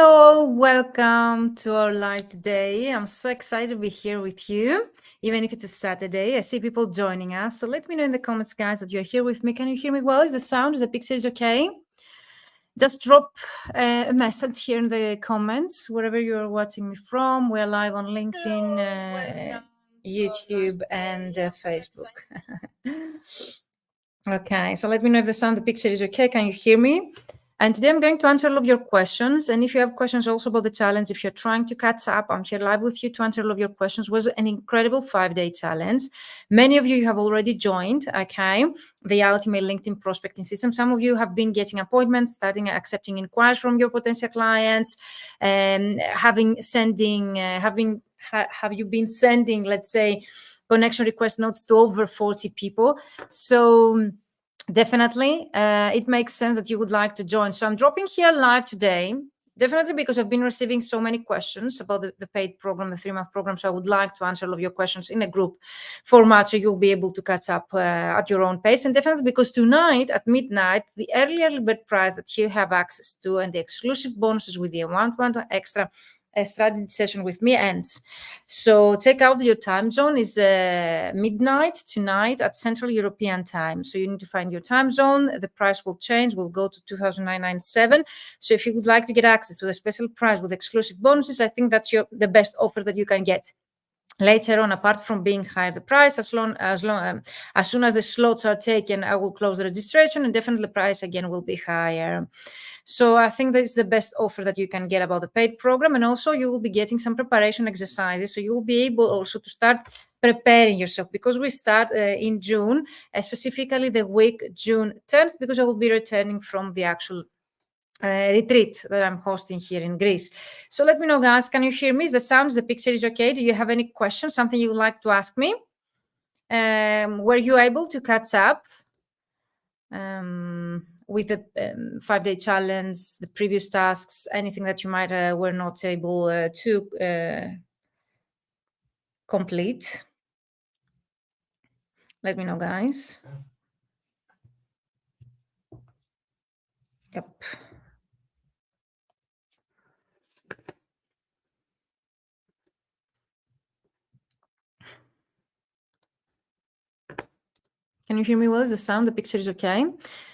Hello, welcome to our live today. I'm so excited to be here with you, even if it's a Saturday. I see people joining us. So let me know in the comments, guys, that you're here with me. Can you hear me well? Is the sound, is the pictures okay? Just drop a message here in the comments, wherever you're watching me from. We're live on LinkedIn, YouTube, and Facebook. Okay, so let me know if the sound, the picture is okay. Can you hear me? And today I'm going to answer all of your questions. And if you have questions also about the challenge, if you're trying to catch up, I'm here live with you to answer all of your questions. It was an incredible 5-day challenge. Many of you have already joined, okay, the Ultimate LinkedIn Prospecting System. Some of you have been getting appointments, starting accepting inquiries from your potential clients, have you been sending, let's say, connection request notes to over 40 people. So definitely, it makes sense that you would like to join. So I'm dropping here live today, definitely because I've been receiving so many questions about the paid program, the 3-month program. So I would like to answer all of your questions in a group format, so you'll be able to catch up at your own pace. And definitely because tonight at midnight, the early bird price that you have access to and the exclusive bonuses with the 1-to-1 extra strategy session with me ends. So check out your time zone is midnight tonight at Central European time. So you need to find your time zone. The price will change, will go to 2,997. So if you would like to get access to the special price with exclusive bonuses, I think that's the best offer that you can get. Later on, apart from being higher the price, as soon as the slots are taken, I will close the registration, and definitely the price again will be higher. So I think that is the best offer that you can get about the paid program. And also you will be getting some preparation exercises. So you will be able also to start preparing yourself, because we start in June, specifically the week June 10th, because I will be returning from the actual retreat that I'm hosting here in Greece. So let me know, guys, can you hear me? Is the sound, the picture is okay? Do you have any questions, something you would like to ask me? Were you able to catch up with the 5-day challenge, the previous tasks, anything that you might were not able to complete? Let me know, guys. Yep. Can you hear me well? Is the sound, the picture is okay?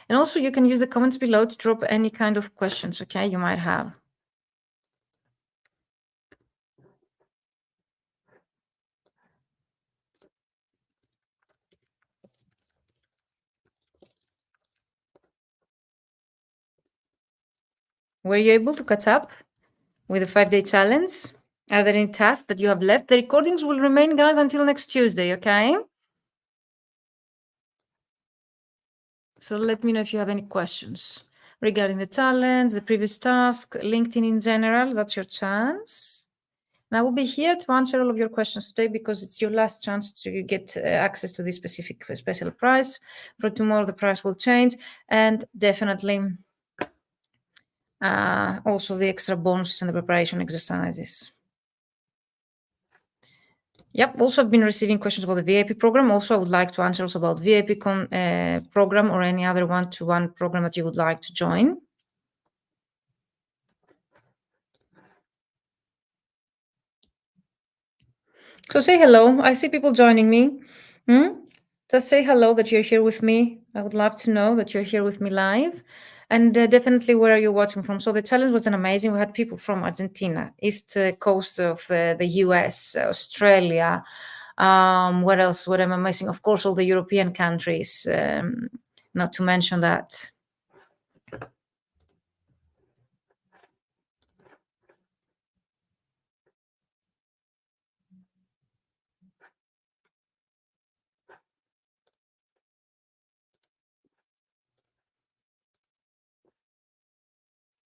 And also you can use the comments below to drop any kind of questions, okay, you might have. Were you able to catch up with the 5-day challenge? Are there any tasks that you have left? The recordings will remain, guys, until next Tuesday, okay? So let me know if you have any questions regarding the challenge, the previous task, LinkedIn in general. That's your chance. And I will be here to answer all of your questions today, because it's your last chance to get access to this specific special price. For tomorrow, the price will change, and definitely also the extra bonuses and the preparation exercises. Yep. Also, I've been receiving questions about the VIP program. Also, I would like to answer also about VIP program or any other one-to-one program that you would like to join. So say hello. I see people joining me. Just say hello that you're here with me. I would love to know that you're here with me live. And definitely, where are you watching from? So the challenge was an amazing. We had people from Argentina, east coast of the US, Australia. What else? What am I missing? Of course, all the European countries, not to mention that.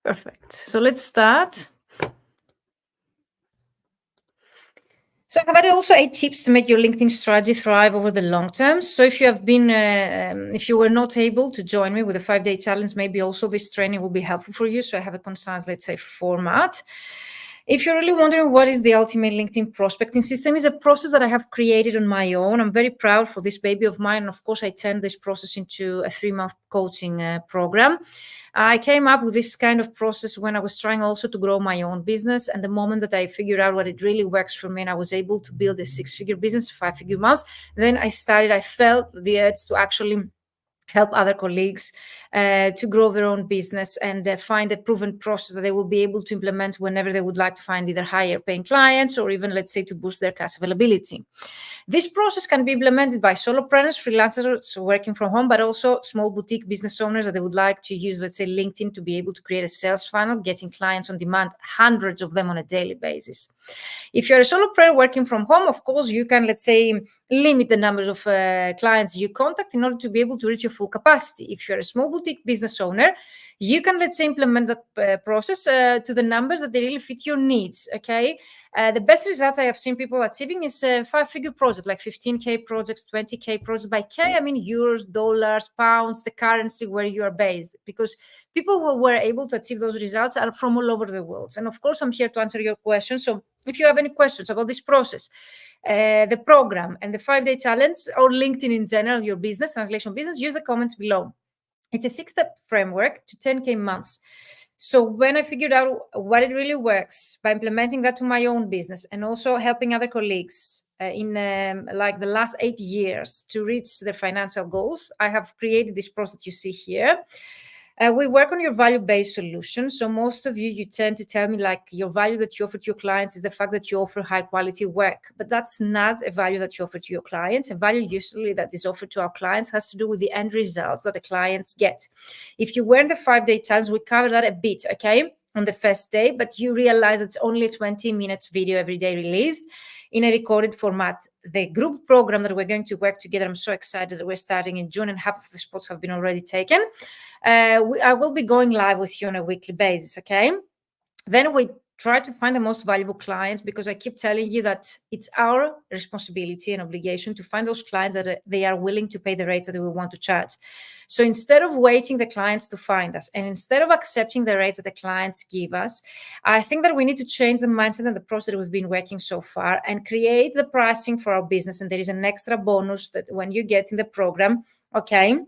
Perfect. So let's start. So I have also 8 tips to make your LinkedIn strategy thrive over the long term. So if you have been, if you were not able to join me with a 5-day challenge, maybe also this training will be helpful for you. So I have a concise, let's say, format. If you're really wondering what is the ultimate LinkedIn prospecting system, is a process that I have created on my own. I'm very proud for this baby of mine. And of course, I turned this process into a 3-month coaching program. I came up with this kind of process when I was trying also to grow my own business. And the moment that I figured out what it really works for me and I was able to build a 6-figure business, 5-figure months, then I felt the urge to actually help other colleagues to grow their own business and find a proven process that they will be able to implement whenever they would like to find either higher paying clients or even, let's say, to boost their cash availability. This process can be implemented by solopreneurs, freelancers working from home, but also small boutique business owners that they would like to use, let's say, LinkedIn to be able to create a sales funnel, getting clients on demand, hundreds of them on a daily basis. If you're a solopreneur working from home, of course, you can, let's say, limit the numbers of clients you contact in order to be able to reach your full capacity. If you're a small boutique business owner, you can, let's say, implement that process to the numbers that they really fit your needs, okay? The best results I have seen people achieving is 5-figure projects, like 15K projects, 20K projects. By K, I mean euros, dollars, pounds, the currency where you are based, because people who were able to achieve those results are from all over the world. And of course, I'm here to answer your questions. So if you have any questions about this process, the program and the 5-day challenge, or LinkedIn in general, your business, translation business, use the comments below. It's a 6-step framework to 10K months. So when I figured out what it really works by implementing that to my own business and also helping other colleagues in like the last 8 years to reach their financial goals, I have created this process that you see here. We work on your value-based solution. So most of you tend to tell me like your value that you offer to your clients is the fact that you offer high-quality work. But that's not a value that you offer to your clients. A value usually that is offered to our clients has to do with the end results that the clients get. If you were in the 5-day challenge, we cover that a bit, okay, on the first day, but you realize it's only a 20 minutes video every day released in a recorded format. The group program that we're going to work together, I'm so excited that we're starting in June and half of the spots have been already taken. I will be going live with you on a weekly basis, okay? Then we try to find the most valuable clients, because I keep telling you that it's our responsibility and obligation to find those clients that they are willing to pay the rates that we want to charge. So instead of waiting the clients to find us and instead of accepting the rates that the clients give us, I think that we need to change the mindset and the process that we've been working so far and create the pricing for our business. And there is an extra bonus that when you get in the program, okay,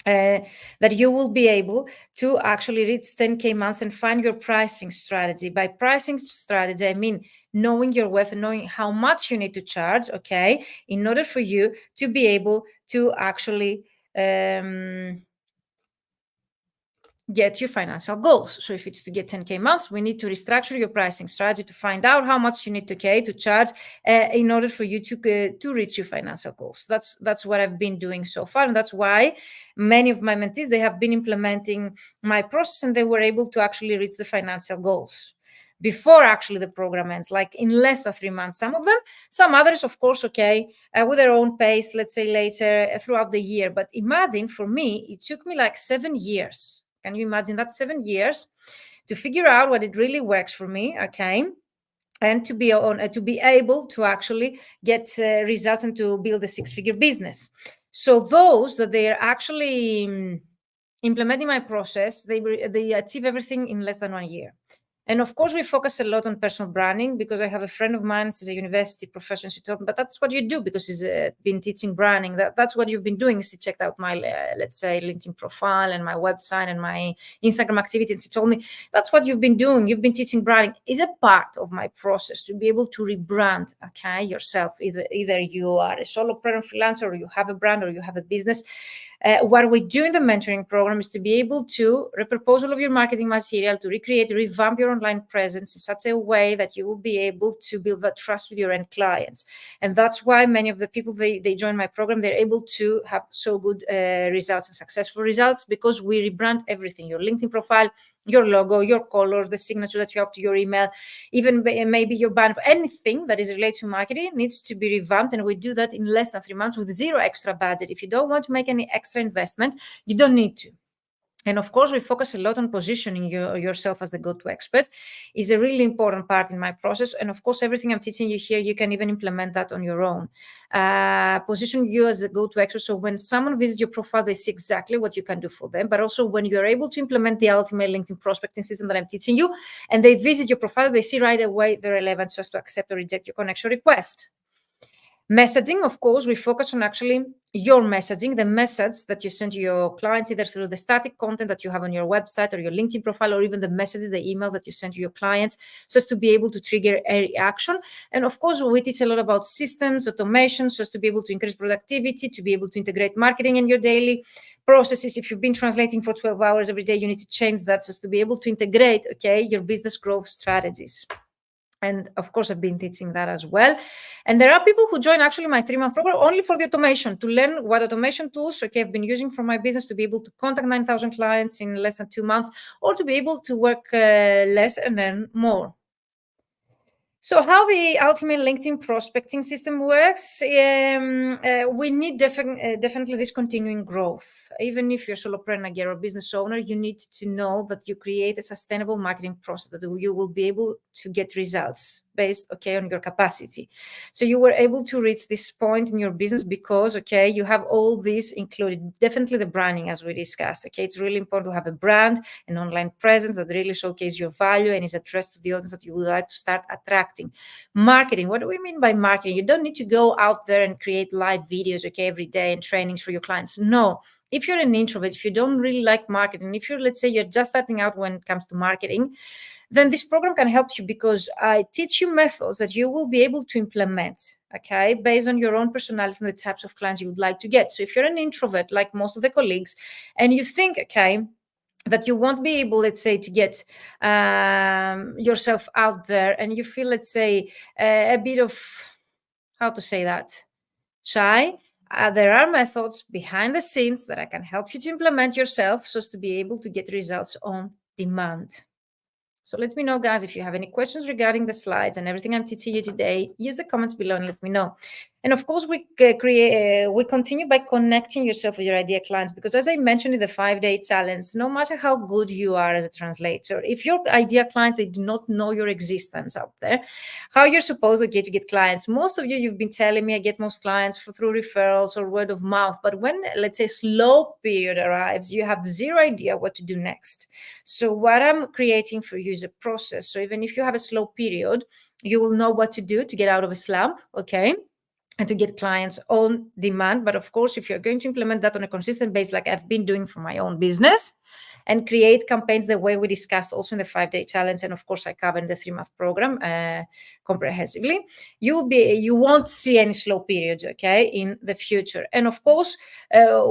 that you will be able to actually reach 10K months and find your pricing strategy. By pricing strategy, I mean knowing your worth and knowing how much you need to charge, okay, in order for you to be able to actually get your financial goals. So if it's to get 10K months, we need to restructure your pricing strategy to find out how much you need to charge in order for you to reach your financial goals. That's what I've been doing so far. And that's why many of my mentees, they have been implementing my process and they were able to actually reach the financial goals before actually the program ends, like in less than 3 months, some of them. Some others, of course, okay, with their own pace, let's say later throughout the year. But imagine, for me, it took me like 7 years. Can you imagine that? 7 years to figure out what it really works for me, okay, and to be able to actually get results and to build a 6-figure business. So those that they are actually implementing my process, they achieve everything in less than 1 year. And of course, we focus a lot on personal branding, because I have a friend of mine, she's a university professor, she told me, but that's what you do, because she's been teaching branding. That's what you've been doing. She checked out my, let's say, LinkedIn profile and my website and my Instagram activity. And she told me, that's what you've been doing. You've been teaching branding. Is a part of my process to be able to rebrand, okay, yourself. Either you are a solopreneur, freelancer, or you have a brand, or you have a business. What we do in the mentoring program is to be able to repurpose all of your marketing material, to recreate, revamp your online presence in such a way that you will be able to build that trust with your end clients. And that's why many of the people, they join my program, they're able to have so good results and successful results, because we rebrand everything: your LinkedIn profile, your logo, your color, the signature that you have to your email, even maybe your banner, anything that is related to marketing needs to be revamped. And we do that in less than 3 months with zero extra budget. If you don't want to make any extra investment, you don't need to. And of course, we focus a lot on positioning yourself as the go-to expert. Is a really important part in my process. And of course, everything I'm teaching you here, you can even implement that on your own. Position you as the go-to expert. So when someone visits your profile, they see exactly what you can do for them. But also when you're able to implement the ultimate LinkedIn prospecting system that I'm teaching you, and they visit your profile, they see right away the relevance just to accept or reject your connection request. Messaging, of course, we focus on actually your messaging, the message that you send to your clients, either through the static content that you have on your website or your LinkedIn profile, or even the messages, the emails that you send to your clients, so as to be able to trigger a reaction. And of course, we teach a lot about systems, automation, so as to be able to increase productivity, to be able to integrate marketing in your daily processes. If you've been translating for 12 hours every day, you need to change that so as to be able to integrate, your business growth strategies. And of course, I've been teaching that as well. And there are people who join actually my 3-month program only for the automation, to learn what automation tools, I've been using for my business to be able to contact 9,000 clients in less than 2 months, or to be able to work less and earn more. So how the ultimate LinkedIn prospecting system works, we need definitely this continuing growth. Even if you're solopreneur or business owner, you need to know that you create a sustainable marketing process that you will be able to get results based, on your capacity. So you were able to reach this point in your business because, you have all this included. Definitely the branding, as we discussed, it's really important to have a brand, an online presence that really showcases your value and is addressed to the audience that you would like to start attracting. Marketing, what do we mean by marketing? You don't need to go out there and create live videos, every day and trainings for your clients. No. If you're an introvert, if you don't really like marketing, if you're, let's say, you're just starting out when it comes to marketing, then this program can help you because I teach you methods that you will be able to implement, based on your own personality and the types of clients you would like to get. So if you're an introvert, like most of the colleagues, and you think, that you won't be able, let's say, to get yourself out there, and you feel, let's say, a bit of, how to say that, shy, there are methods behind the scenes that I can help you to implement yourself so as to be able to get results on demand. So let me know, guys, if you have any questions regarding the slides and everything I'm teaching you today. Use the comments below and let me know. And of course, we continue by connecting yourself with your ideal clients, because as I mentioned in the 5-day challenge, no matter how good you are as a translator, if your ideal clients, they do not know your existence out there, how you're supposed to get clients. Most of you've been telling me I get most clients through referrals or word of mouth. But when, let's say, slow period arrives, you have zero idea what to do next. So what I'm creating for you is a process. So even if you have a slow period, you will know what to do to get out of a slump, and to get clients on demand. But of course, if you're going to implement that on a consistent basis, like I've been doing for my own business, and create campaigns the way we discussed also in the 5-day challenge, and of course I cover in the 3-month program comprehensively, you won't see any slow periods, in the future. And of course,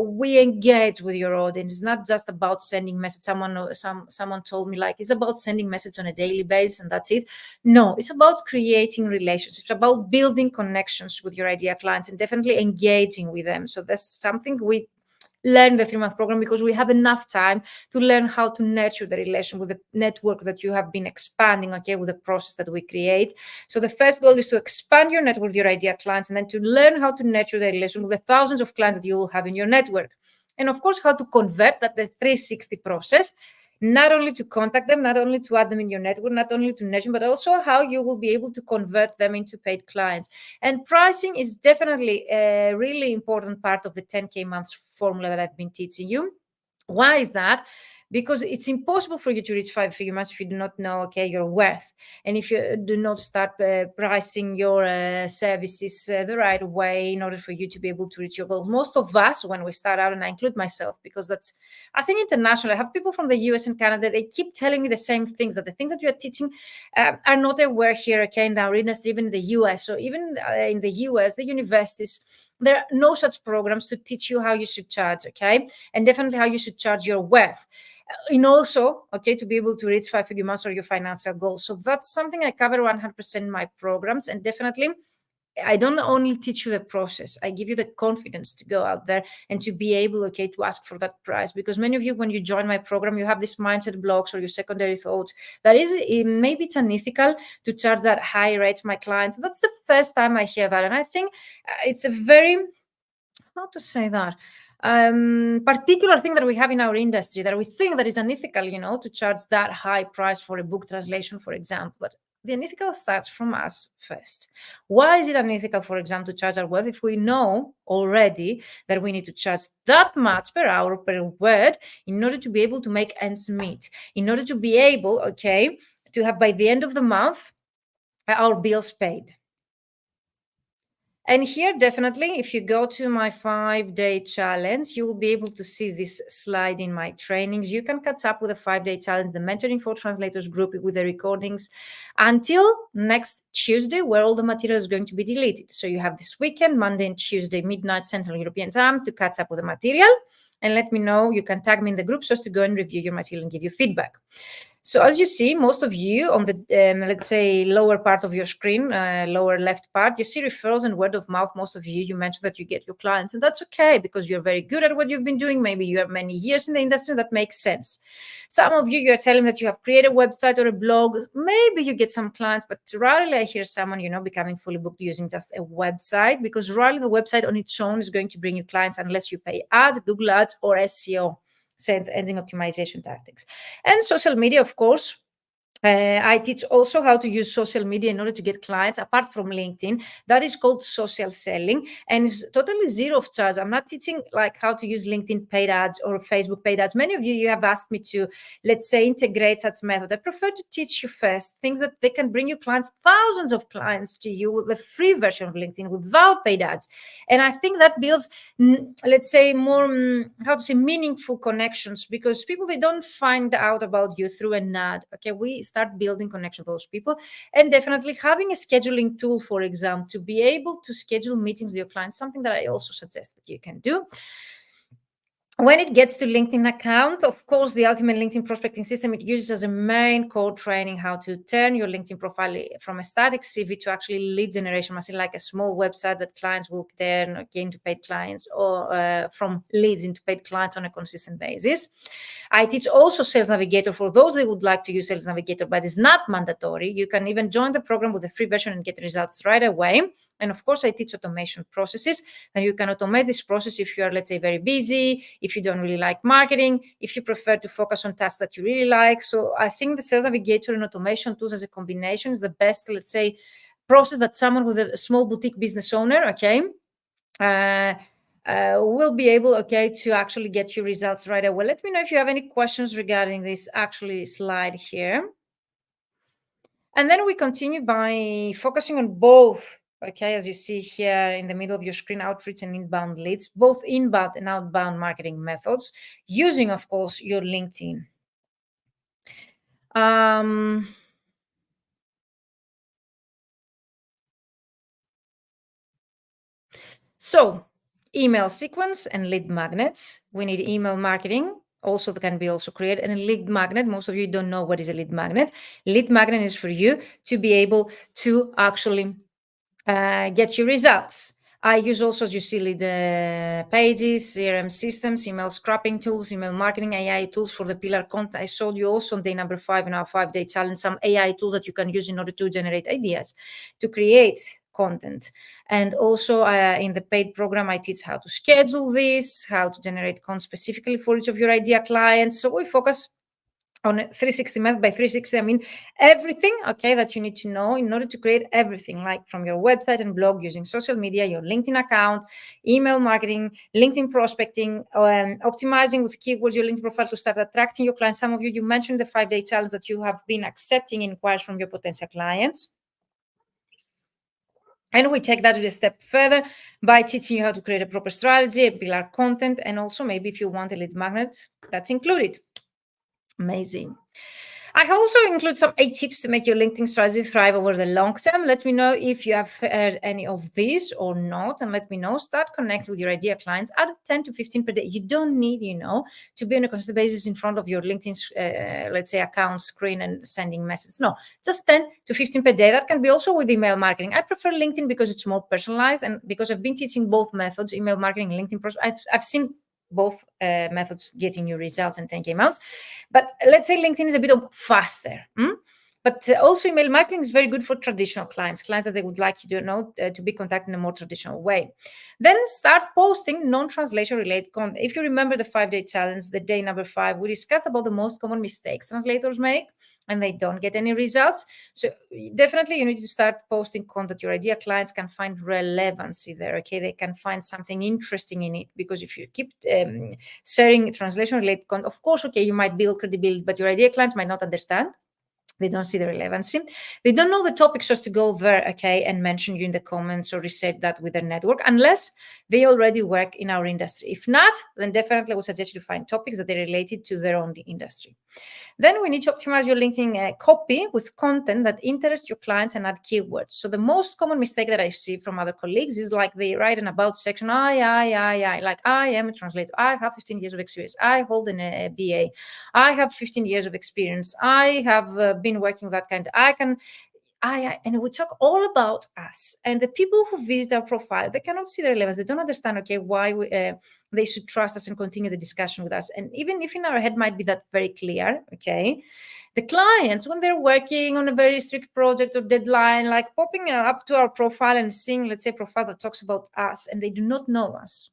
we engage with your audience. It's not just about sending message. Someone told me, like, it's about sending message on a daily basis and that's it. No, it's about creating relationships. It's about building connections with your ideal clients and definitely engaging with them. So that's something we learn the 3-month program, because we have enough time to learn how to nurture the relation with the network that you have been expanding, with the process that we create. So the first goal is to expand your network with your ideal clients, and then to learn how to nurture the relation with the thousands of clients that you will have in your network. And of course, how to convert that, the 360 process, not only to contact them, not only to add them in your network, not only to nurture, but also how you will be able to convert them into paid clients. And pricing is definitely a really important part of the 10K months formula that I've been teaching you. Why is that? Because it's impossible for you to reach 5-figure months if you do not know, your worth. And if you do not start pricing your services the right way in order for you to be able to reach your goals. Most of us, when we start out, and I include myself, because that's, I think, international. I have people from the US and Canada, they keep telling me the same things, that the things that you are teaching are not aware here, in our industry, even in the US. So even in the US, the universities, there are no such programs to teach you how you should charge, and definitely how you should charge your worth. And also, to be able to reach 5-figure months or your financial goals. So that's something I cover 100% in my programs. And definitely, I don't only teach you the process, I give you the confidence to go out there and to be able, to ask for that price. Because many of you, when you join my program, you have this mindset blocks or your secondary thoughts. That is, maybe it's unethical to charge that high rates to my clients. That's the first time I hear that. And I think it's a very, how to say that? particular thing that we have in our industry that we think that is unethical, to charge that high price for a book translation, for example. But the unethical starts from us first. Why is it unethical, for example, to charge our worth if we know already that we need to charge that much per hour, per word, in order to be able to make ends meet, in order to be able, to have by the end of the month our bills paid? And here, definitely, if you go to my 5-day challenge, you will be able to see this slide in my trainings. You can catch up with the 5-day challenge, the Mentoring for Translators group with the recordings until next Tuesday, where all the material is going to be deleted. So you have this weekend, Monday and Tuesday, midnight Central European time, to catch up with the material. And let me know. You can tag me in the group so as to go and review your material and give you feedback. So as you see, most of you on the, let's say, lower part of your screen, lower left part, you see referrals and word of mouth. Most of you mentioned that you get your clients, and that's okay because you're very good at what you've been doing. Maybe you have many years in the industry. That makes sense. Some of you're telling that you have created a website or a blog. Maybe you get some clients, but rarely I hear someone, becoming fully booked using just a website, because rarely the website on its own is going to bring you clients unless you pay ads, Google Ads, or SEO. Search engine optimization tactics. And social media, of course. I teach also how to use social media in order to get clients apart from LinkedIn. That is called social selling, and it's totally zero of charge. I'm not teaching like how to use LinkedIn paid ads or Facebook paid ads. Many of you have asked me to, let's say, integrate such method. I prefer to teach you first things that they can bring you clients, thousands of clients to you with the free version of LinkedIn without paid ads. And I think that builds, let's say, more, meaningful connections, because people, they don't find out about you through an ad. Okay, we start building connection with those people. And definitely having a scheduling tool, for example, to be able to schedule meetings with your clients, something that I also suggest that you can do. When it gets to LinkedIn account, of course, the Ultimate LinkedIn Prospecting System, it uses as a main core training how to turn your LinkedIn profile from a static CV to actually lead generation machine, like a small website that clients will turn again to paid clients, or from leads into paid clients on a consistent basis. I teach also Sales Navigator for those that would like to use Sales Navigator, but it's not mandatory. You can even join the program with a free version and get results right away. And of course, I teach automation processes, and you can automate this process if you are, let's say, very busy, if you don't really like marketing, if you prefer to focus on tasks that you really like. So I think the Sales Navigator and automation tools as a combination is the best, let's say, process that someone with a small boutique business owner, will be able, to actually get your results right away. Let me know if you have any questions regarding this actually slide here. And then we continue by focusing on both, as you see here in the middle of your screen, outreach and inbound leads, both inbound and outbound marketing methods, using, of course, your LinkedIn. So email sequence and lead magnets. We need email marketing. Also, that can be also created. And a lead magnet, most of you don't know what is a lead magnet. Lead magnet is for you to be able to actually get your results. I use also, as you see, lead pages, CRM systems, email scrapping tools, email marketing, AI tools for the pillar content. I showed you also on day number 5 in our 5-day challenge some AI tools that you can use in order to generate ideas, to create content. And also in the paid program, I teach how to schedule this, how to generate content specifically for each of your idea clients. So we focus on 360 method. By 360, I mean everything, that you need to know in order to create everything, like from your website and blog, using social media, your LinkedIn account, email marketing, LinkedIn prospecting, optimizing with keywords your LinkedIn profile to start attracting your clients. Some of you mentioned the 5-day challenge that you have been accepting inquiries from your potential clients. And we take that a step further by teaching you how to create a proper strategy, a pillar content, and also maybe if you want a lead magnet, that's included. Amazing. I also include some 8 tips to make your LinkedIn strategy thrive over the long term. Let me know if you have heard any of these or not, and let me know. Start connecting with your idea clients. Add 10 to 15 per day. You don't need, to be on a consistent basis in front of your LinkedIn, let's say, account screen and sending messages. No, just 10 to 15 per day. That can be also with email marketing. I prefer LinkedIn because it's more personalized, and because I've been teaching both methods, email marketing and LinkedIn. I've seen both methods getting you results and 10K months. But let's say LinkedIn is a bit faster. But also email marketing is very good for traditional clients that they would like you to know to be contacted in a more traditional way. Then start posting non-translation related content. If you remember the 5-day challenge, the day number 5, we discussed about the most common mistakes translators make and they don't get any results. So definitely you need to start posting content your ideal clients can find relevancy there. Okay, they can find something interesting in it, because if you keep sharing translation related content, of course, okay, you might build credibility, but your ideal clients might not understand. They don't see the relevancy. They don't know the topics just to go there, okay, and mention you in the comments or research that with their network, unless they already work in our industry. If not, then definitely I would suggest you to find topics that are related to their own industry. Then we need to optimize your LinkedIn copy with content that interests your clients and add keywords. So the most common mistake that I see from other colleagues is like they write an about section, I, like I am a translator, I have 15 years of experience, I hold an BA, I have 15 years of experience, I have been working with that kind, and we talk all about us. And the people who visit our profile, they cannot see the relevance. They don't understand, okay, why they should trust us and continue the discussion with us. And even if in our head might be that very clear, okay, the clients, when they're working on a very strict project or deadline, like popping up to our profile and seeing, let's say, a profile that talks about us, and they do not know us,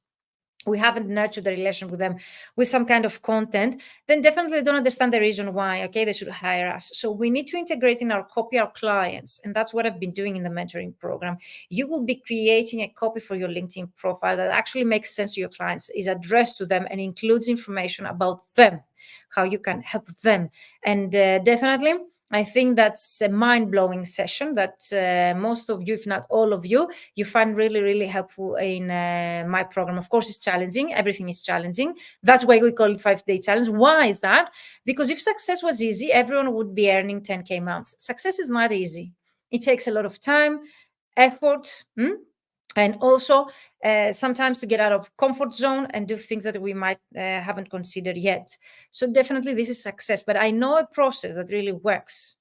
we haven't nurtured the relation with them with some kind of content, then definitely they don't understand the reason why, okay, they should hire us. So we need to integrate in our copy our clients. And that's what I've been doing in the mentoring program. You will be creating a copy for your LinkedIn profile that actually makes sense to your clients, is addressed to them, and includes information about them, how you can help them. And definitely, I think that's a mind-blowing session that most of you, if not all of you, you find really, really helpful in my program. Of course, it's challenging. Everything is challenging. That's why we call it 5-day challenge. Why is that? Because if success was easy, everyone would be earning 10K months. Success is not easy. It takes a lot of time, effort, and also sometimes to get out of comfort zone and do things that we might haven't considered yet. So definitely this is success, but I know a process that really works,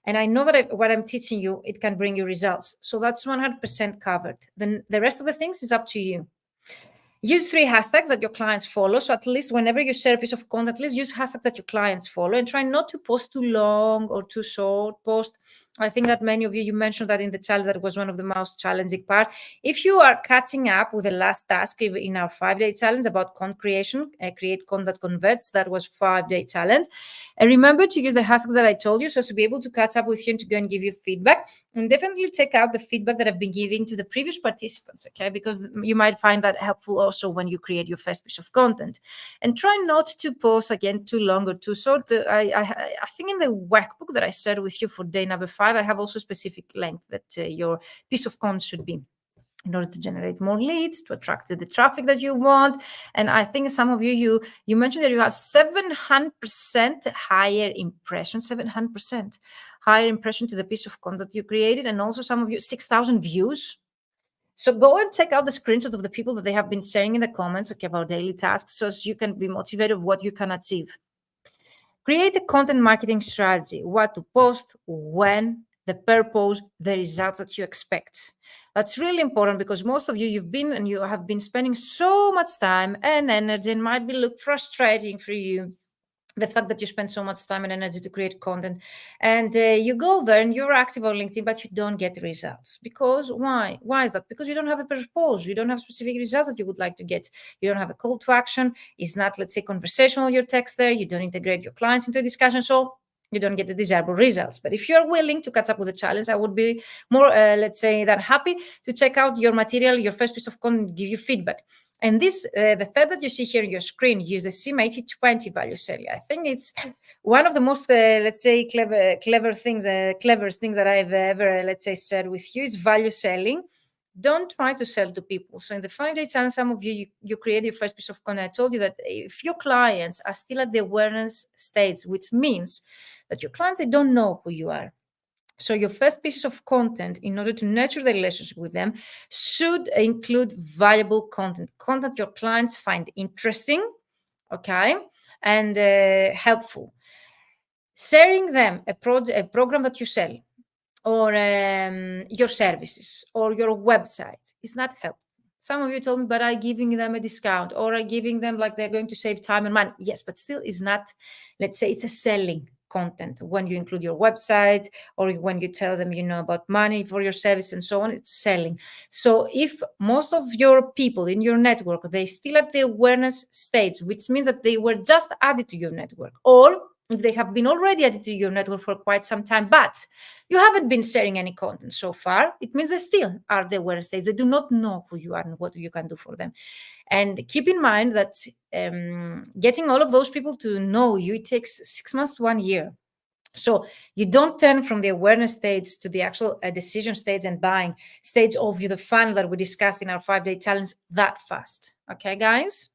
and I know that what I'm teaching you, it can bring you results. So that's 100% covered. Then the rest of the things is up to you. Use 3 hashtags that your clients follow. So at least whenever you share a piece of content, at least use hashtags that your clients follow, and try not to post too long or too short post. I think that many of you mentioned that in the challenge, that was one of the most challenging part. If you are catching up with the last task in our 5-day challenge about content creation, create content that converts, that was 5-day challenge. And remember to use the hashtags that I told you, so to be able to catch up with you and to go and give you feedback. And definitely check out the feedback that I've been giving to the previous participants, okay? Because you might find that helpful also when you create your first piece of content. And try not to post, again, too long or too short. I think in the workbook that I shared with you for day number 5, I have also specific length that your piece of content should be, in order to generate more leads, to attract the traffic that you want. And I think some of you mentioned that you have 700% higher impression, 700% higher impression to the piece of content you created. And also some of you, 6,000 views. So go and check out the screenshots of the people that they have been sharing in the comments, okay, about daily tasks, so you can be motivated of what you can achieve. Create a content marketing strategy, what to post, when, the purpose, the results that you expect. That's really important, because most of you, you have been spending so much time and energy, and might be look frustrating for you, the fact that you spend so much time and energy to create content, and you go there and you're active on LinkedIn, but you don't get results. Because why is that? Because you don't have a purpose, you don't have specific results that you would like to get, you don't have a call to action, it's not, let's say, conversational, your text there, you don't integrate your clients into a discussion, so you don't get the desirable results. But if you're willing to catch up with the challenge, I would be more, let's say, than happy to check out your material, your first piece of content, give you feedback. And this, the third that you see here on your screen, use the SIM 80/20 value selling. I think it's one of the most, let's say, cleverest things that I've ever, let's say, shared with you, is value selling. Don't try to sell to people. So in the 5-day challenge, some of you create your first piece of content. I told you that if your clients are still at the awareness stage, which means that your clients, they don't know who you are. So your first piece of content, in order to nurture the relationship with them, should include valuable content your clients find interesting, okay, and helpful. Sharing them a program that you sell, or your services, or your website is not helpful. Some of you told me, but I'm giving them a discount, or I'm giving them like they're going to save time and money. Yes, but still is not, let's say, it's a selling content. When you include your website or when you tell them, about money for your service and so on, it's selling. So if most of your people in your network, they still at the awareness stage, which means that they were just added to your network, or if they have been already added to your network for quite some time, but you haven't been sharing any content so far, it means they still are the awareness stage. They do not know who you are and what you can do for them. And keep in mind that getting all of those people to know you, it takes 6 months to 1 year. So you don't turn from the awareness stage to the actual decision stage and buying stage of the funnel that we discussed in our 5-day challenge that fast. Okay, guys?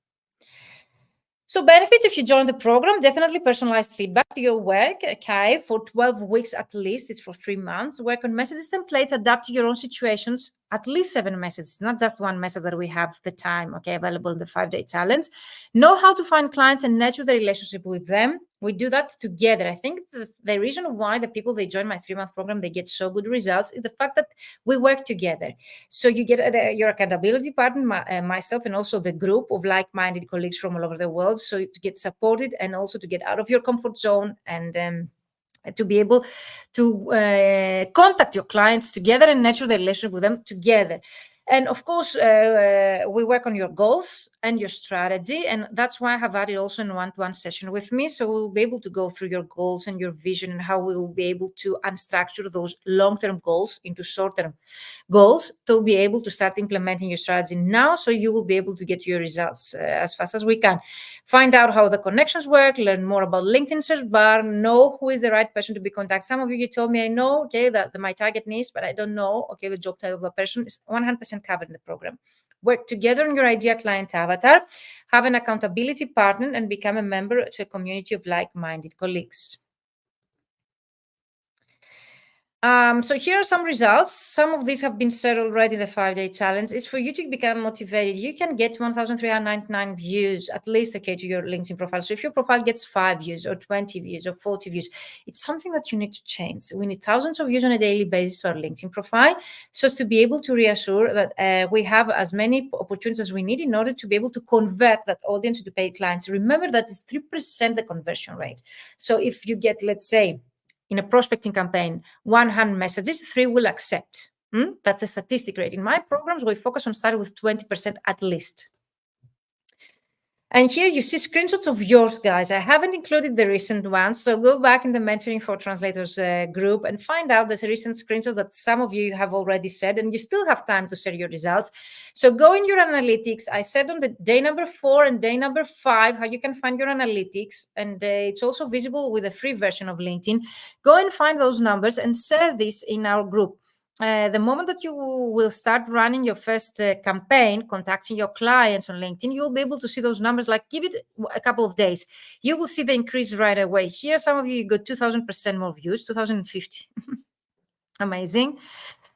So benefits if you join the program, definitely personalized feedback to your work, okay, for 12 weeks at least. It's for 3 months. Work on messages templates, adapt to your own situations, at least 7 messages. It's not just one message that we have the time, okay, available in the 5-day challenge. Know how to find clients and nurture the relationship with them. We do that together. I think the reason why the people, they join my 3-month program, they get so good results is the fact that we work together. So you get your accountability partner, myself, and also the group of like-minded colleagues from all over the world. So to get supported and also to get out of your comfort zone and to be able to contact your clients together and nurture the relationship with them together. And of course, we work on your goals and your strategy. And that's why I have added also in one-to-one session with me. So we'll be able to go through your goals and your vision and how we will be able to unstructure those long-term goals into short-term goals to be able to start implementing your strategy now. So you will be able to get your results as fast as we can. Find out how the connections work, learn more about LinkedIn search bar, know who is the right person to be contacted. Some of you told me, I know, okay, that my target niche, but I don't know, okay, the job title of the person is 100% covered in the program. Work together on your ideal client avatar, have an accountability partner, and become a member to a community of like-minded colleagues. So here are some results. Some of these have been shared already in the 5-day challenge. It's for you to become motivated. You can get 1,399 views at least, okay, to your LinkedIn profile. So if your profile gets 5 views or 20 views or 40 views, it's something that you need to change. We need thousands of views on a daily basis to our LinkedIn profile, so as to be able to reassure that we have as many opportunities as we need in order to be able to convert that audience to paid clients. Remember that it's 3% the conversion rate. So if you get, let's say, in a prospecting campaign, 100 messages, 3 will accept. That's a statistic rate. In my programs, we focus on starting with 20% at least. And here you see screenshots of yours, guys. I haven't included the recent ones, so go back in the Mentoring for Translators group and find out the recent screenshots that some of you have already shared, and you still have time to share your results. So go in your analytics. I said on the day number 4 and day number 5 how you can find your analytics, and it's also visible with a free version of LinkedIn. Go and find those numbers and share this in our group. The moment that you will start running your first campaign, contacting your clients on LinkedIn, you'll be able to see those numbers. Like, give it a couple of days. You will see the increase right away. Here, some of you got 2,000% more views, 2,050. Amazing.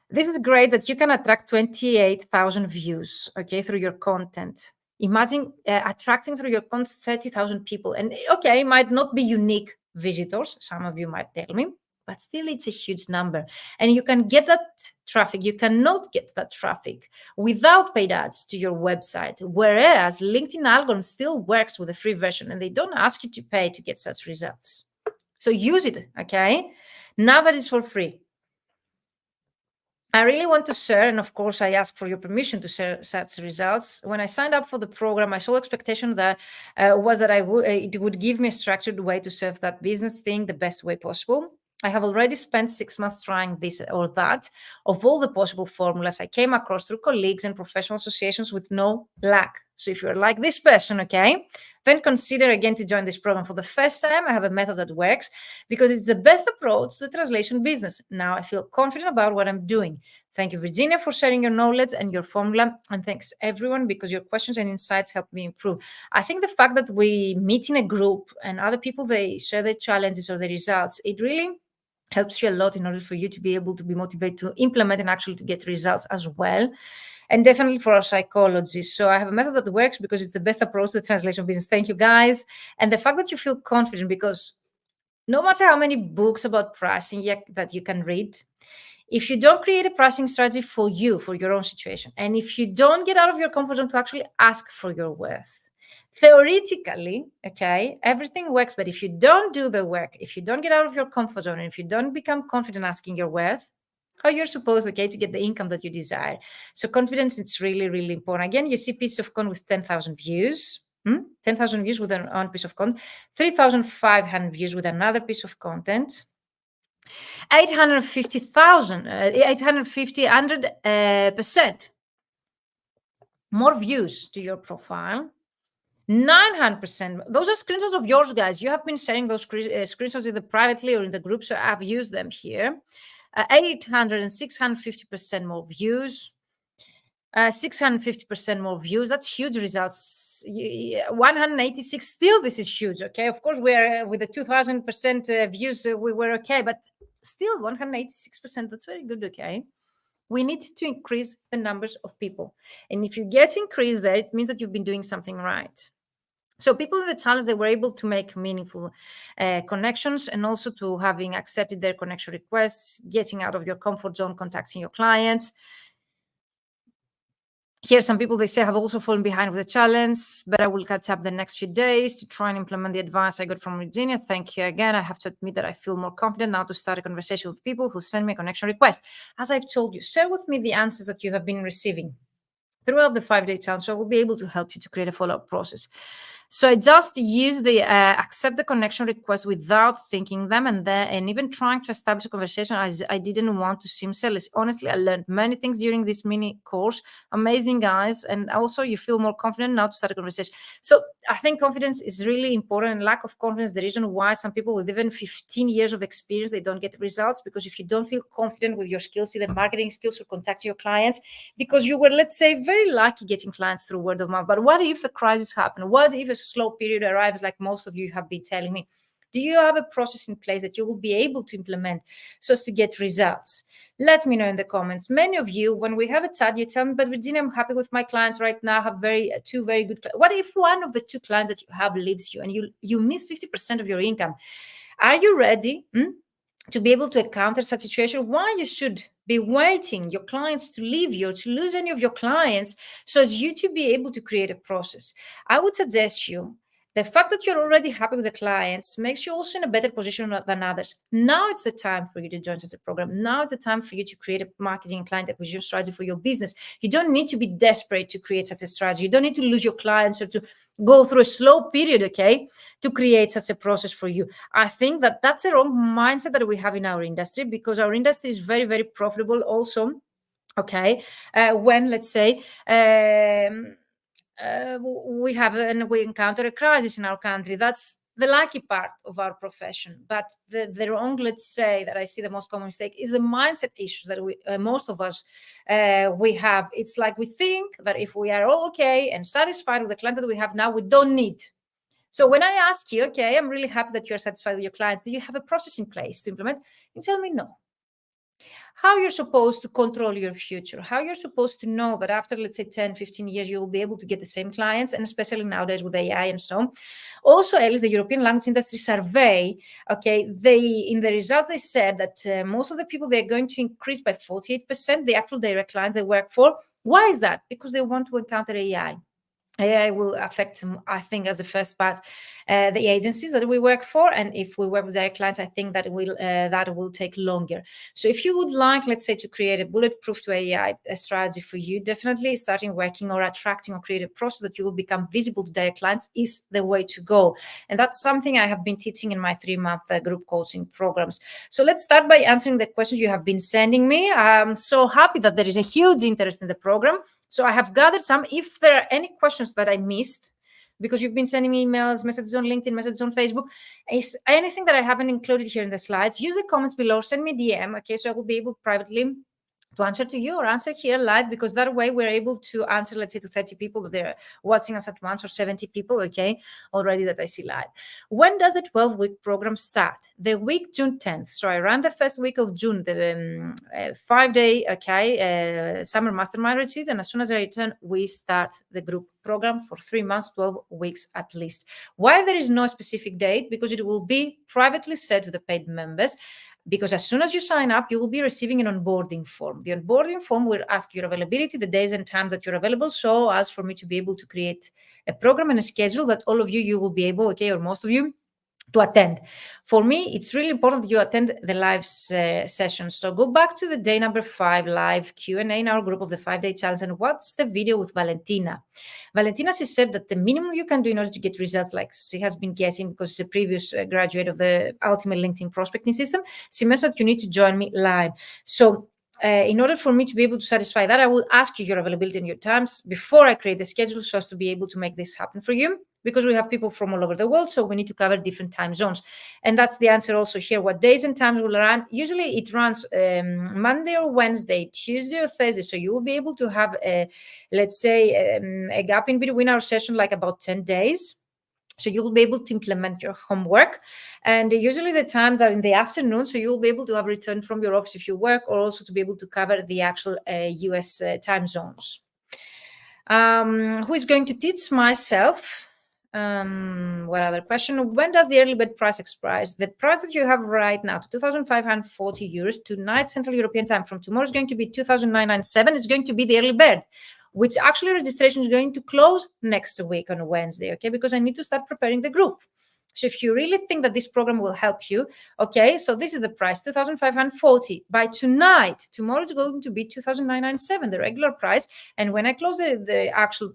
This is great that you can attract 28,000 views, okay, through your content. Imagine attracting through your content 30,000 people. And okay, it might not be unique visitors. Some of you might tell me, but still it's a huge number. And you can get that traffic. You cannot get that traffic without paid ads to your website, whereas LinkedIn algorithm still works with a free version and they don't ask you to pay to get such results. So use it, okay? Now that it's for free. I really want to share, and of course, I ask for your permission to share such results. When I signed up for the program, my sole expectation that was that it would give me a structured way to serve that business thing the best way possible. I have already spent 6 months trying this or that. Of all the possible formulas I came across through colleagues and professional associations with no luck. So if you're like this person, okay, then consider again to join this program. For the first time, I have a method that works because it's the best approach to the translation business. Now I feel confident about what I'm doing. Thank you, Virginia, for sharing your knowledge and your formula. And thanks, everyone, because your questions and insights help me improve. I think the fact that we meet in a group and other people, they share their challenges or their results, it really helps you a lot in order for you to be able to be motivated to implement and actually to get results as well. And definitely for our psychologists. So I have a method that works because it's the best approach to the translation business. Thank you, guys. And the fact that you feel confident, because no matter how many books about pricing that you can read, if you don't create a pricing strategy for you, for your own situation, and if you don't get out of your comfort zone to actually ask for your worth, theoretically, okay, everything works. But if you don't do the work, if you don't get out of your comfort zone, and if you don't become confident asking your worth, how you're supposed, okay, to get the income that you desire. So confidence, it's really, really important. Again, you see piece of content with 10,000 views, 10,000 views with one piece of content, 3,500 views with another piece of content, 100% more views to your profile, 900%. Those are screenshots of yours, guys. You have been sharing those screenshots either privately or in the group, so I've used them here. 800 and 650% more views. 650% more views. That's huge results. 186. Still, this is huge. Okay, of course, we're with the 2,000% views, we were okay, but still 186%. That's very good. Okay. We need to increase the numbers of people. And if you get increased there, it means that you've been doing something right. So people in the challenge, they were able to make meaningful connections, and also to having accepted their connection requests, getting out of your comfort zone, contacting your clients. Here, some people, they say, have also fallen behind with the challenge, but I will catch up the next few days to try and implement the advice I got from Virginia. Thank you again. I have to admit that I feel more confident now to start a conversation with people who send me a connection request. As I've told you, share with me the answers that you have been receiving throughout the 5-day challenge, so I will be able to help you to create a follow-up process. So I just use the accept the connection request without thinking them, and even trying to establish a conversation as I didn't want to seem selfish. Honestly, I learned many things during this mini course. Amazing, guys. And also you feel more confident now to start a conversation. So I think confidence is really important. Lack of confidence, the reason why some people with even 15 years of experience, they don't get results, because if you don't feel confident with your skills, either marketing skills or contacting your clients, because you were, let's say, very lucky getting clients through word of mouth. But what if a crisis happens? What if a slow period arrives, like most of you have been telling me? Do you have a process in place that you will be able to implement so as to get results? Let me know in the comments. Many of you, when we have a chat, you tell me, but Virginia, I'm happy with my clients right now. I have two very good clients. What if one of the two clients that you have leaves you and you miss 50% of your income? Are you ready to be able to encounter such a situation? Why you should be waiting your clients to leave you or to lose any of your clients, so as you to be able to create a process? I would suggest you, the fact that you're already happy with the clients makes you also in a better position than others. Now it's the time for you to join such a program. Now it's the time for you to create a marketing and client acquisition strategy for your business. You don't need to be desperate to create such a strategy. You don't need to lose your clients or to go through a slow period, okay, to create such a process for you. I think that that's a wrong mindset that we have in our industry, because our industry is very, very profitable also, okay, when, let's say, we encounter a crisis in our country. That's the lucky part of our profession. But the wrong, let's say, that I see the most common mistake is the mindset issues that we most of us we have. It's like we think that if we are all okay and satisfied with the clients that we have now, we don't need. So when I ask you, okay, I'm really happy that you're satisfied with your clients, do you have a process in place to implement? You tell me no. How you're supposed to control your future, how you're supposed to know that after, let's say, 10, 15 years, you will be able to get the same clients, and especially nowadays with AI and so on. Also, at least the European Language Industry Survey, okay, in the results, they said that most of the people, they're going to increase by 48%, the actual direct clients they work for. Why is that? Because they want to encounter AI. AI will affect, I think, as a first part, the agencies that we work for. And if we work with our clients, I think that will take longer. So if you would like, let's say, to create a bulletproof to AI strategy for you, definitely starting working or attracting or create a process that you will become visible to their clients is the way to go. And that's something I have been teaching in my 3-month group coaching programs. So let's start by answering the questions you have been sending me. I'm so happy that there is a huge interest in the program. So I have gathered some. If there are any questions that I missed, because you've been sending me emails, messages on LinkedIn, messages on Facebook, is anything that I haven't included here in the slides, use the comments below, send me DM, okay, so I will be able privately to answer to you or answer here live, because that way we're able to answer, let's say, to 30 people that they're watching us at once, or 70 people, okay, already that I see live. When does the 12-week program start? The week June 10th. So I ran the first week of June, the 5-day, okay, summer mastermind retreat, and as soon as I return, we start the group program for 3 months, 12 weeks at least. Why there is no specific date? Because it will be privately said to the paid members. because as soon as you sign up, you will be receiving an onboarding form. The onboarding form will ask your availability, the days and times that you're available, so as for me to be able to create a program and a schedule that all of you will be able, okay, or most of you, to attend. For me, it's really important that you attend the live sessions. So go back to the day number 5 live Q&A in our group of the 5-day challenge and watch the video with Valentina. Valentina, she said that the minimum you can do in order to get results like she has been getting, because she's a previous graduate of the Ultimate LinkedIn Prospecting System, she mentioned that you need to join me live. So in order for me to be able to satisfy that, I will ask you your availability and your times before I create the schedule so as to be able to make this happen for you, because we have people from all over the world, so we need to cover different time zones. And that's the answer also here. What days and times will run? Usually it runs Monday or Wednesday, Tuesday or Thursday, so you will be able to have, let's say, a gap in between our session, like about 10 days. So you will be able to implement your homework. And usually the times are in the afternoon, so you will be able to have returned from your office if you work, or also to be able to cover the actual US time zones. Who is going to teach? Myself. What other question? When does the early bird price expire? The price that you have right now, to 2,540 euros tonight, Central European time. From tomorrow is going to be 2,997. It's going to be the early bird, which actually registration is going to close next week on Wednesday, okay? Because I need to start preparing the group. So if you really think that this program will help you, okay, so this is the price, 2,540. By tonight, tomorrow it's going to be 2,997, the regular price. And when I close the actual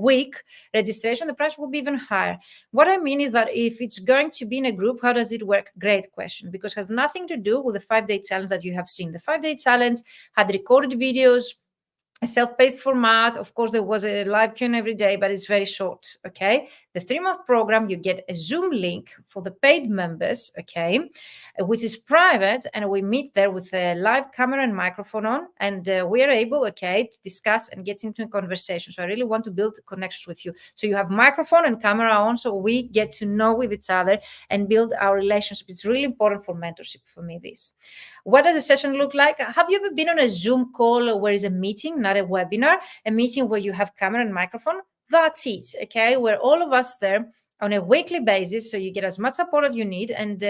week registration, the price will be even higher. What I mean is that if it's going to be in a group, how does it work? Great question, because it has nothing to do with the 5-day challenge that you have seen. The 5-day challenge had recorded videos, a self-paced format. Of course, there was a live Q&A every day, but it's very short, okay? The 3-month program, you get a Zoom link for the paid members, okay, which is private, and we meet there with a live camera and microphone on, and we are able, okay, to discuss and get into a conversation. So I really want to build connections with you. So you have microphone and camera on, so we get to know with each other and build our relationship. It's really important for mentorship for me, this. What does a session look like? Have you ever been on a Zoom call where it's a meeting, not a webinar, a meeting where you have camera and microphone? That's it, okay? We're all of us there on a weekly basis, so you get as much support as you need, and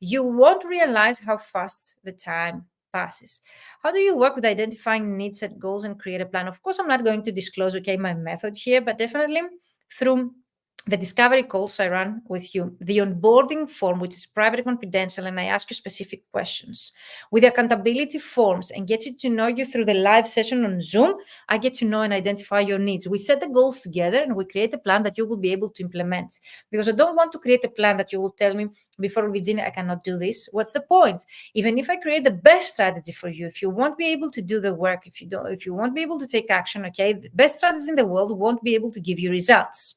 you won't realize how fast the time passes. How do you work with identifying needs, set goals, and create a plan? Of course, I'm not going to disclose, okay, my method here, but definitely through the discovery calls I run with you, the onboarding form, which is private and confidential, and I ask you specific questions, with the accountability forms, and get you to know you through the live session on Zoom. I get to know and identify your needs. We set the goals together, and we create a plan that you will be able to implement, because I don't want to create a plan that you will tell me before, Virginia, I cannot do this. What's the point? Even if I create the best strategy for you, if you won't be able to do the work, if you won't be able to take action, okay, the best strategies in the world won't be able to give you results.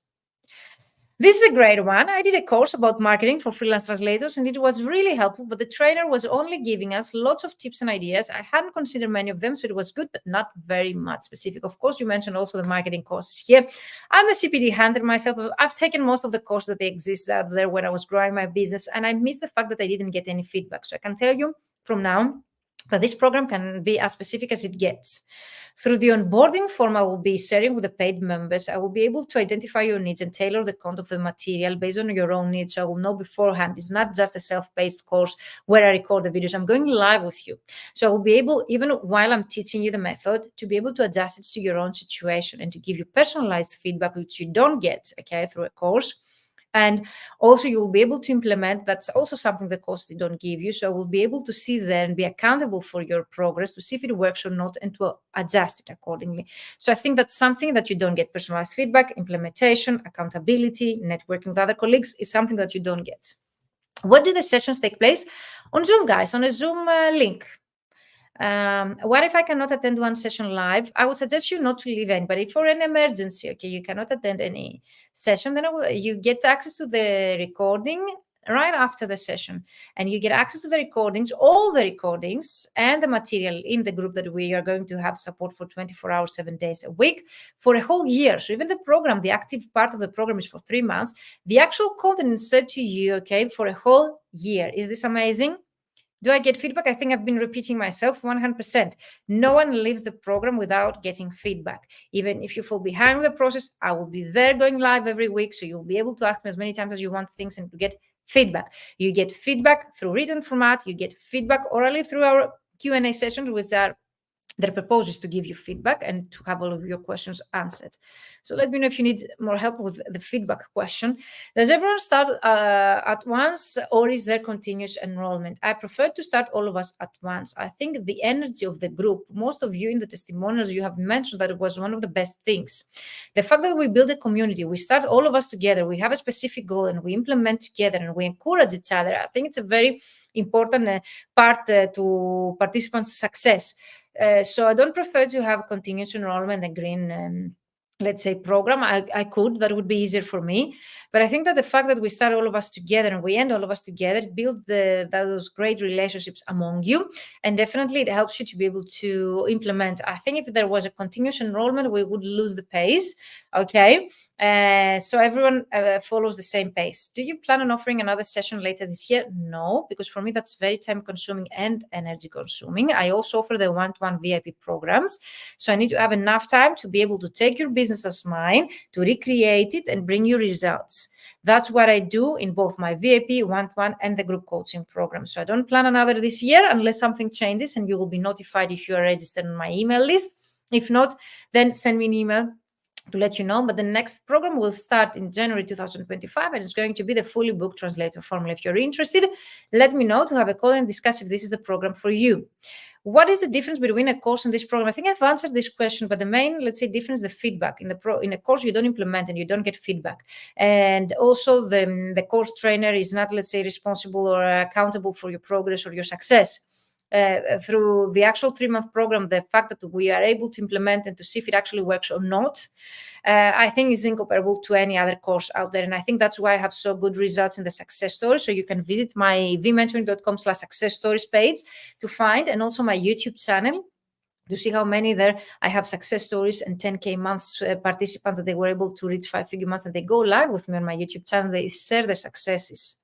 This is a great one. I did a course about marketing for freelance translators, and it was really helpful, but the trainer was only giving us lots of tips and ideas. I hadn't considered many of them, so it was good, but not very much specific. Of course, you mentioned also the marketing courses here. I'm a CPD hunter myself. I've taken most of the courses that exist out there when I was growing my business, and I missed the fact that I didn't get any feedback. So I can tell you from now that this program can be as specific as it gets. Through the onboarding form I will be sharing with the paid members, I will be able to identify your needs and tailor the content of the material based on your own needs. So I will know beforehand. It's not just a self-paced course where I record the videos. I'm going live with you. So I will be able, even while I'm teaching you the method, to be able to adjust it to your own situation and to give you personalized feedback, which you don't get, okay, through a course. And also you will be able to implement, that's also something the courses don't give you. So we'll be able to see there and be accountable for your progress, to see if it works or not, and to adjust it accordingly. So I think that's something that you don't get. Personalized feedback, implementation, accountability, networking with other colleagues is something that you don't get. Where do the sessions take place? On Zoom, guys, on a Zoom link. What if I cannot attend one session live? I would suggest you not to leave anybody. For an emergency, okay, you cannot attend any session, then you get access to the recording right after the session, and you get access to the recordings, all the recordings, and the material in the group that we are going to have support for 24 hours, 7 days a week for a whole year. So even the program, the active part of the program is for 3 months. The actual content is sent to you, okay, for a whole year. Is this amazing? Do I get feedback? I think I've been repeating myself 100%. No one leaves the program without getting feedback. Even if you fall behind with the process, I will be there going live every week. So you'll be able to ask me as many times as you want things and to get feedback. You get feedback through written format. You get feedback orally through our Q&A sessions, which are their purpose is to give you feedback and to have all of your questions answered. So let me know if you need more help with the feedback question. Does everyone start at once, or is there continuous enrollment? I prefer to start all of us at once. I think the energy of the group, most of you in the testimonials, you have mentioned that it was one of the best things. The fact that we build a community, we start all of us together, we have a specific goal and we implement together and we encourage each other. I think it's a very important part to participants' success. So I don't prefer to have continuous enrollment and green, let's say, program. I could, that would be easier for me. But I think that the fact that we start all of us together and we end all of us together, it builds those great relationships among you. And definitely it helps you to be able to implement. I think if there was a continuous enrollment, we would lose the pace. Okay. So everyone follows the same pace. Do you plan on offering another session later this year? No, because for me, that's very time consuming and energy consuming. I also offer the one-to-one VIP programs. So I need to have enough time to be able to take your business as mine, to recreate it and bring you results. That's what I do in both my VIP, one-to-one, and the group coaching program. So I don't plan another this year unless something changes, and you will be notified if you are registered on my email list. If not, then send me an email to let you know. But the next program will start in January 2025, and it's going to be the fully booked translator formula. If you're interested, let me know to have a call and discuss if this is the program for you. What is the difference between a course and this program? I think I've answered this question, but the main, let's say, difference is the feedback. In a course, you don't implement and you don't get feedback. And also the course trainer is not, let's say, responsible or accountable for your progress or your success. Through the actual 3-month program, the fact that we are able to implement and to see if it actually works or not, I think is incomparable to any other course out there. And I think that's why I have so good results in the success stories. So you can visit my vmentoring.com/success stories page to find, and also my YouTube channel to see how many there I have success stories and 10K months participants that they were able to reach 5-figure months, and they go live with me on my YouTube channel. They share their successes.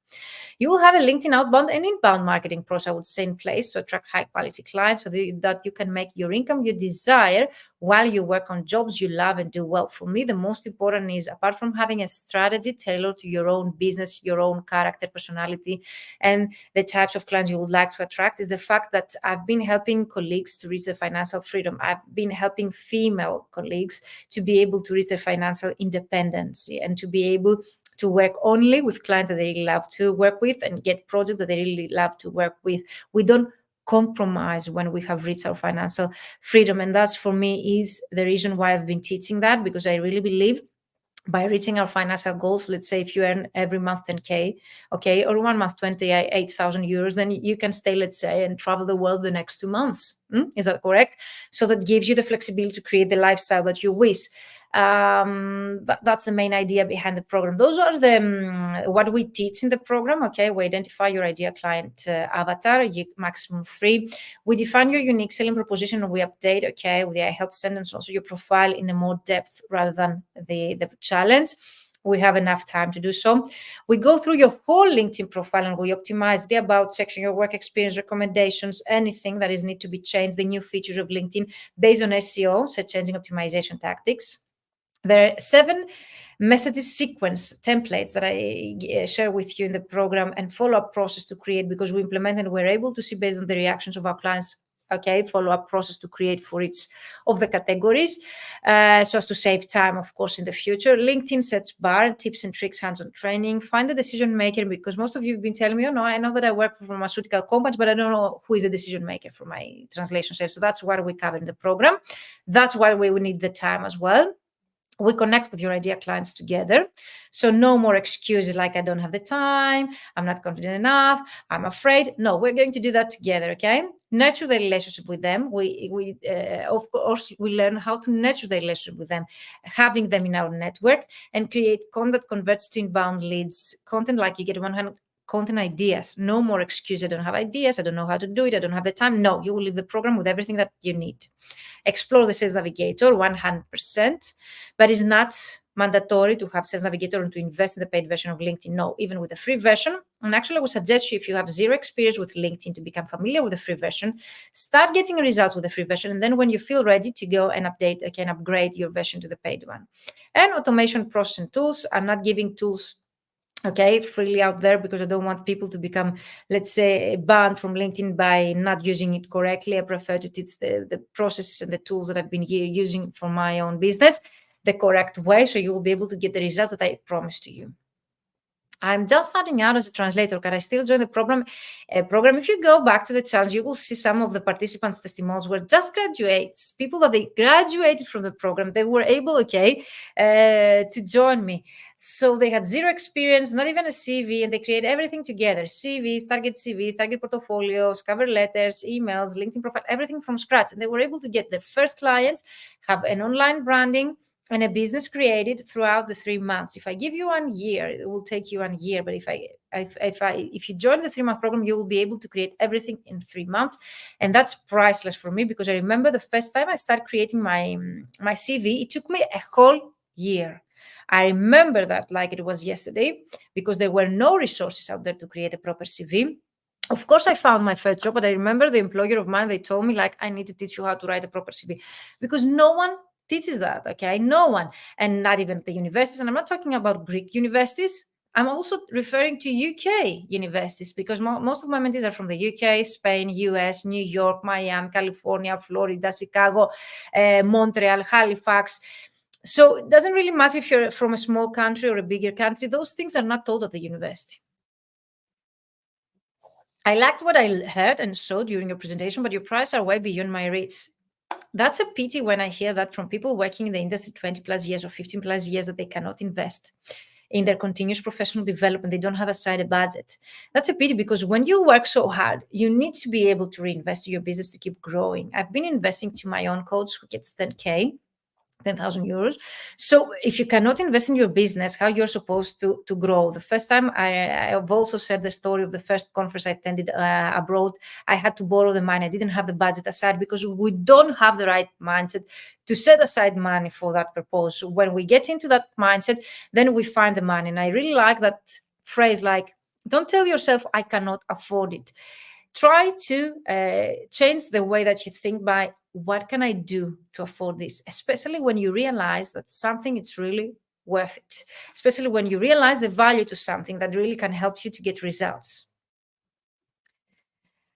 You will have a LinkedIn outbound and inbound marketing process, I would say, in place to attract high quality clients so that you can make your income you desire while you work on jobs you love and do well. For me, the most important is, apart from having a strategy tailored to your own business, your own character, personality, and the types of clients you would like to attract, is the fact that I've been helping colleagues to reach their financial freedom. I've been helping female colleagues to be able to reach their financial independence and to be able to work only with clients that they really love to work with and get projects that they really love to work with. We don't compromise when we have reached our financial freedom. And that's, for me, is the reason why I've been teaching that, because I really believe by reaching our financial goals, let's say if you earn every month 10K, okay, or 1 month 28,000 euros, then you can stay, let's say, and travel the world the next 2 months. Is that correct? So that gives you the flexibility to create the lifestyle that you wish. That's the main idea behind the program. Those are the what we teach in the program. Okay, we identify your ideal client avatar, maximum 3. We define your unique selling proposition, and we update, okay, with the I help sentence, also your profile in a more depth rather than the challenge. We have enough time to do so. We go through your whole LinkedIn profile and we optimize the about section, your work experience, recommendations, anything that is need to be changed, the new features of LinkedIn based on SEO, search engine optimization tactics. There are 7 messages sequence templates that I share with you in the program and follow-up process to create, because we implement and we're able to see based on the reactions of our clients, okay, follow-up process to create for each of the categories, so as to save time, of course, in the future. LinkedIn search bar, tips and tricks, hands-on training. Find the decision maker, because most of you have been telling me, oh no, I know that I work for pharmaceutical companies, but I don't know who is the decision maker for my translation service. So that's what we cover in the program. That's why we need the time as well. We connect with your ideal clients together. So no more excuses like I don't have the time, I'm not confident enough, I'm afraid. No, we're going to do that together, okay? Nurture the relationship with them. We of course, we learn how to nurture the relationship with them, having them in our network, and create content that converts to inbound leads. Content like you get 100 content ideas. No more excuses. I don't have ideas. I don't know how to do it. I don't have the time. No, you will leave the program with everything that you need. Explore the Sales Navigator 100%, but it's not mandatory to have Sales Navigator and to invest in the paid version of LinkedIn. No, even with the free version. And actually, I would suggest you, if you have zero experience with LinkedIn, to become familiar with the free version, start getting results with the free version. And then when you feel ready to go and upgrade your version to the paid one. And automation process and tools. I'm not giving tools okay, freely out there, because I don't want people to become, let's say, banned from LinkedIn by not using it correctly. I prefer to teach the processes and the tools that I've been using for my own business the correct way, so you will be able to get the results that I promised to you. I'm just starting out as a translator. Can I still join the program? If you go back to the challenge, you will see some of the participants' testimonials were just graduates, people that they graduated from the program. They were able, to join me. So they had zero experience, not even a CV, and they create everything together: CVs, target portfolios, cover letters, emails, LinkedIn profile, everything from scratch. And they were able to get their first clients, have an online branding, and a business created throughout the 3 months. If I give you 1 year, it will take you 1 year. But if you join the 3-month program, you will be able to create everything in 3 months, and that's priceless for me, because I remember the first time I started creating my CV, it took me a whole year. I remember that like it was yesterday, because there were no resources out there to create a proper CV. Of course, I found my first job, but I remember the employer of mine, they told me, like, I need to teach you how to write a proper CV, because no one teaches that, okay? No one, and not even the universities. And I'm not talking about Greek universities. I'm also referring to UK universities, because most of my mentees are from the UK, Spain, US, New York, Miami, California, Florida, Chicago, Montreal, Halifax. So it doesn't really matter if you're from a small country or a bigger country. Those things are not taught at the university. I liked what I heard and saw during your presentation, but your prices are way beyond my rates. That's a pity when I hear that from people working in the industry 20 plus years or 15 plus years, that they cannot invest in their continuous professional development. They don't have a side budget. That's a pity, because when you work so hard, you need to be able to reinvest in your business to keep growing. I've been investing to my own coach, who gets 10,000 euros. So if you cannot invest in your business, how you're supposed to grow? The first time, I've also said the story of the first conference I attended abroad. I had to borrow the money. I didn't have the budget aside, because we don't have the right mindset to set aside money for that purpose. So when we get into that mindset, then we find the money. And I really like that phrase, like, don't tell yourself, I cannot afford it. Try to change the way that you think by, what can I do to afford this? Especially when you realize that something is really worth it. Especially when you realize the value to something that really can help you to get results.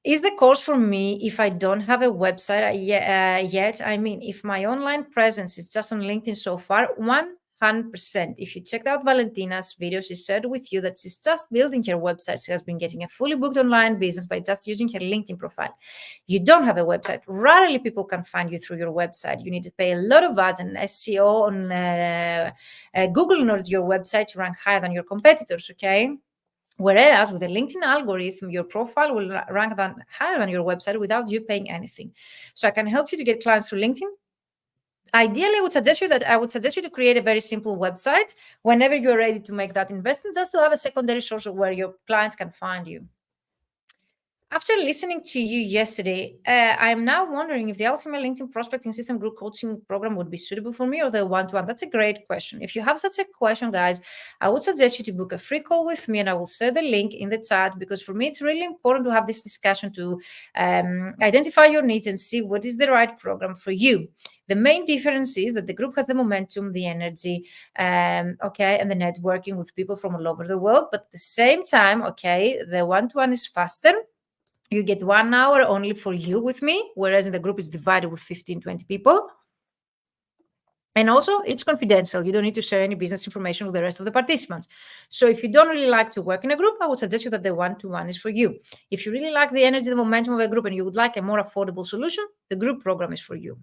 Is the course for me if I don't have a website yet? I mean, if my online presence is just on LinkedIn so far, 100%. If you checked out Valentina's video, she shared with you that she's just building her website. She has been getting a fully booked online business by just using her LinkedIn profile. You don't have a website. Rarely people can find you through your website. You need to pay a lot of ads and SEO on Google in order for your website to rank higher than your competitors, okay? Whereas with the LinkedIn algorithm, your profile will rank higher than your website without you paying anything. So I can help you to get clients through LinkedIn. Ideally, I would suggest you to create a very simple website whenever you're ready to make that investment, just to have a secondary source of where your clients can find you. After listening to you yesterday, I'm now wondering if the Ultimate LinkedIn Prospecting System Group Coaching Program would be suitable for me, or the one-to-one. That's a great question. If you have such a question, guys, I would suggest you to book a free call with me, and I will share the link in the chat, because for me, it's really important to have this discussion to identify your needs and see what is the right program for you. The main difference is that the group has the momentum, the energy, and the networking with people from all over the world. But at the same time, the one-to-one is faster. You get 1 hour only for you with me, whereas in the group is divided with 15, 20 people. And also, it's confidential. You don't need to share any business information with the rest of the participants. So if you don't really like to work in a group, I would suggest you that the one-to-one is for you. If you really like the energy, the momentum of a group, and you would like a more affordable solution, the group program is for you.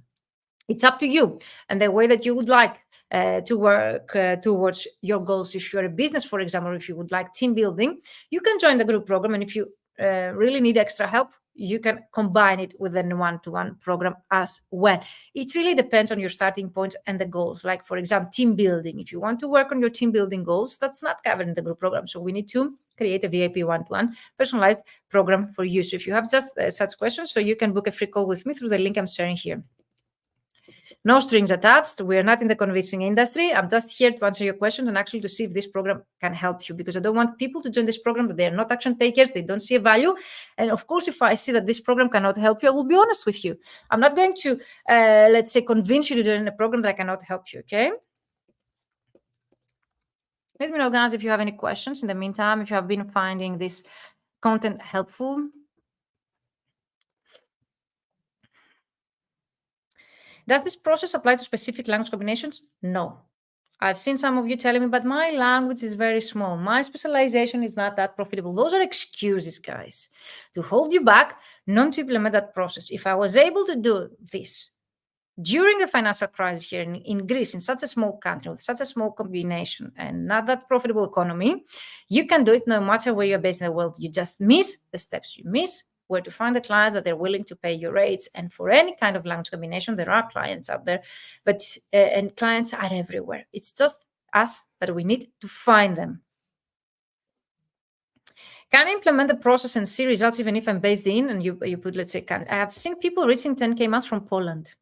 It's up to you and the way that you would like to work towards your goals. If you're a business, for example, if you would like team building, you can join the group program. And if you really need extra help, you can combine it with a one-to-one program as well. It really depends on your starting point and the goals. Like, for example, team building. If you want to work on your team building goals, that's not covered in the group program. So we need to create a VIP one-to-one personalized program for you. So if you have just such questions, so you can book a free call with me through the link I'm sharing here. No strings attached. We are not in the convincing industry. I'm just here to answer your questions and actually to see if this program can help you, because I don't want people to join this program but they are not action takers. They don't see a value. And of course, if I see that this program cannot help you, I will be honest with you. I'm not going to, convince you to join a program that I cannot help you, okay? Let me know, guys, if you have any questions. In the meantime, if you have been finding this content helpful. Does this process apply to specific language combinations? No. I've seen some of you telling me, but my language is very small. My specialization is not that profitable. Those are excuses, guys, to hold you back, not to implement that process. If I was able to do this during the financial crisis here in Greece, in such a small country, with such a small combination and not that profitable economy, you can do it no matter where you're based in the world. You just miss the steps. You miss where to find the clients that they're willing to pay your rates. And for any kind of language combination, there are clients out there, but and clients are everywhere. It's just us that we need to find them. Can I implement the process and see results even if I'm based in, and you put, let's say, I have seen people reaching 10K months from Poland.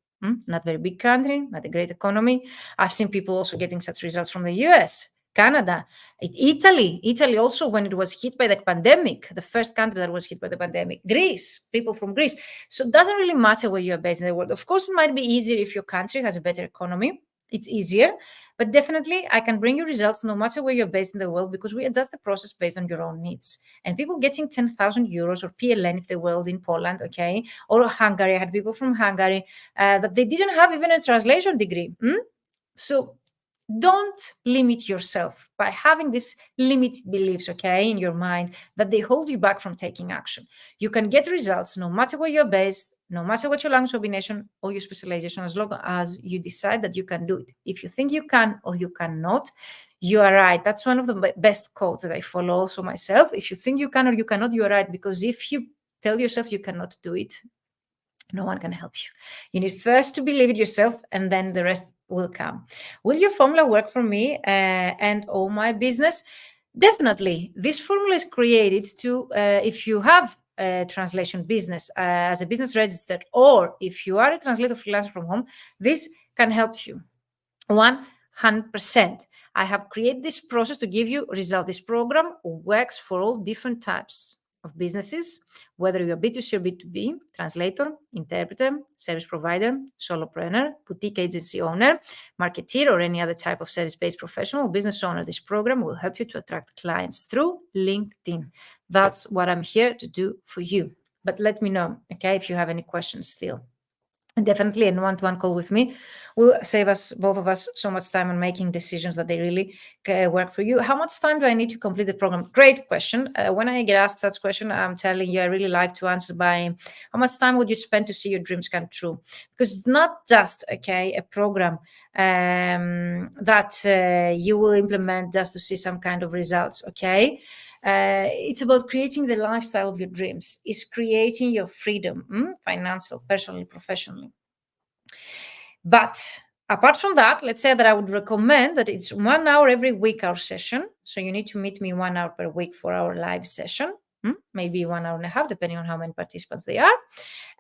Not very big country, not a great economy. I've seen people also getting such results from the US, Canada, Italy. Italy also, when it was hit by the pandemic, the first country that was hit by the pandemic, Greece, people from Greece. So it doesn't really matter where you're based in the world. Of course, it might be easier if your country has a better economy. It's easier, but definitely I can bring you results no matter where you're based in the world, because we adjust the process based on your own needs. And people getting 10,000 euros or PLN if they were in Poland, okay, or Hungary. I had people from Hungary that they didn't have even a translation degree. So don't limit yourself by having these limited beliefs, okay, in your mind that they hold you back from taking action. You can get results no matter where you're based, no matter what your language combination or your specialization, as long as you decide that you can do it. If you think you can or you cannot, you are right. That's one of the best quotes that I follow also myself. If you think you can or you cannot, you are right. Because if you tell yourself you cannot do it, no one can help you. You need first to believe it yourself, and then the rest will come. Will your formula work for me and all my business? Definitely. This formula is created to, if you have a translation business as a business registered, or if you are a translator freelancer from home, this can help you 100%. I have created this process to give you results. This program works for all different types of businesses, whether you're B2C or B2B, translator, interpreter, service provider, solopreneur, boutique agency owner, marketeer, or any other type of service-based professional or business owner. This program will help you to attract clients through LinkedIn. That's what I'm here to do for you. But let me know, okay, if you have any questions still. And definitely a one-to-one call with me will save us, both of us, so much time on making decisions that they really work for you. How much time do I need to complete the program? Great question. When I get asked such question, I'm telling you, I really like to answer by how much time would you spend to see your dreams come true? Because it's not just, okay, a program that you will implement just to see some kind of results, okay? It's about creating the lifestyle of your dreams. It's creating your freedom, financial, personally, professionally. But apart from that, let's say that I would recommend that it's 1 hour every week, our session. So you need to meet me 1 hour per week for our live session, maybe 1 hour and a half, depending on how many participants they are.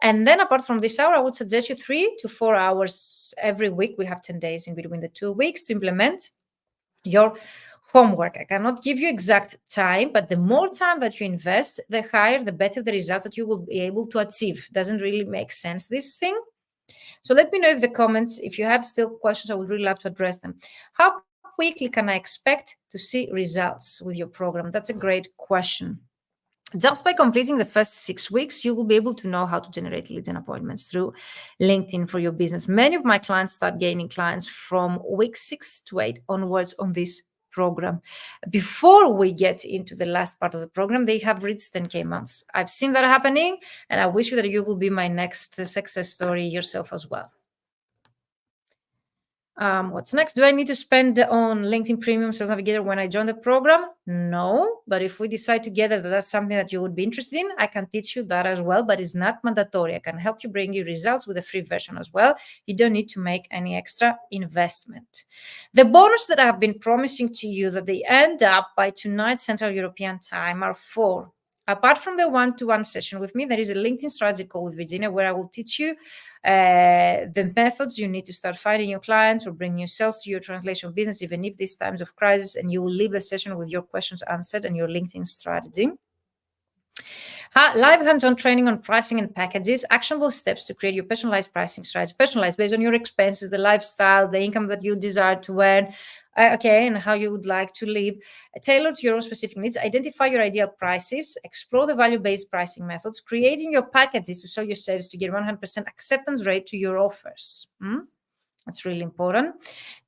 And then apart from this hour, I would suggest you 3 to 4 hours every week. We have 10 days in between the 2 weeks to implement your homework. I cannot give you exact time, but the more time that you invest, the higher, the better the results that you will be able to achieve. Doesn't really make sense, this thing. So let me know if the comments, if you have still questions, I would really love to address them. How quickly can I expect to see results with your program? That's a great question. Just by completing the first 6 weeks, you will be able to know how to generate leads and appointments through LinkedIn for your business. Many of my clients start gaining clients from week 6 to 8 onwards on this program. Before we get into the last part of the program, they have reached 10K months. I've seen that happening, and I wish you that you will be my next success story yourself as well. What's next? Do I need to spend on LinkedIn Premium Sales Navigator when I join the program? No, but if we decide together that that's something that you would be interested in, I can teach you that as well, but it's not mandatory. I can help you bring you results with a free version as well. You don't need to make any extra investment. The bonus that I have been promising to you that they end up by tonight Central European time are 4. Apart from the one-to-one session with me, there is a LinkedIn strategy call with Virginia where I will teach you the methods you need to start finding your clients or bring new sales to your translation business, even if these times of crisis, and you will leave the session with your questions answered and your LinkedIn strategy. Live hands-on training on pricing and packages, actionable steps to create your personalized pricing strategy, personalized based on your expenses, the lifestyle, the income that you desire to earn, and how you would like to live, tailored to your own specific needs. Identify your ideal prices, explore the value-based pricing methods, creating your packages to sell your service to get 100% acceptance rate to your offers. That's really important.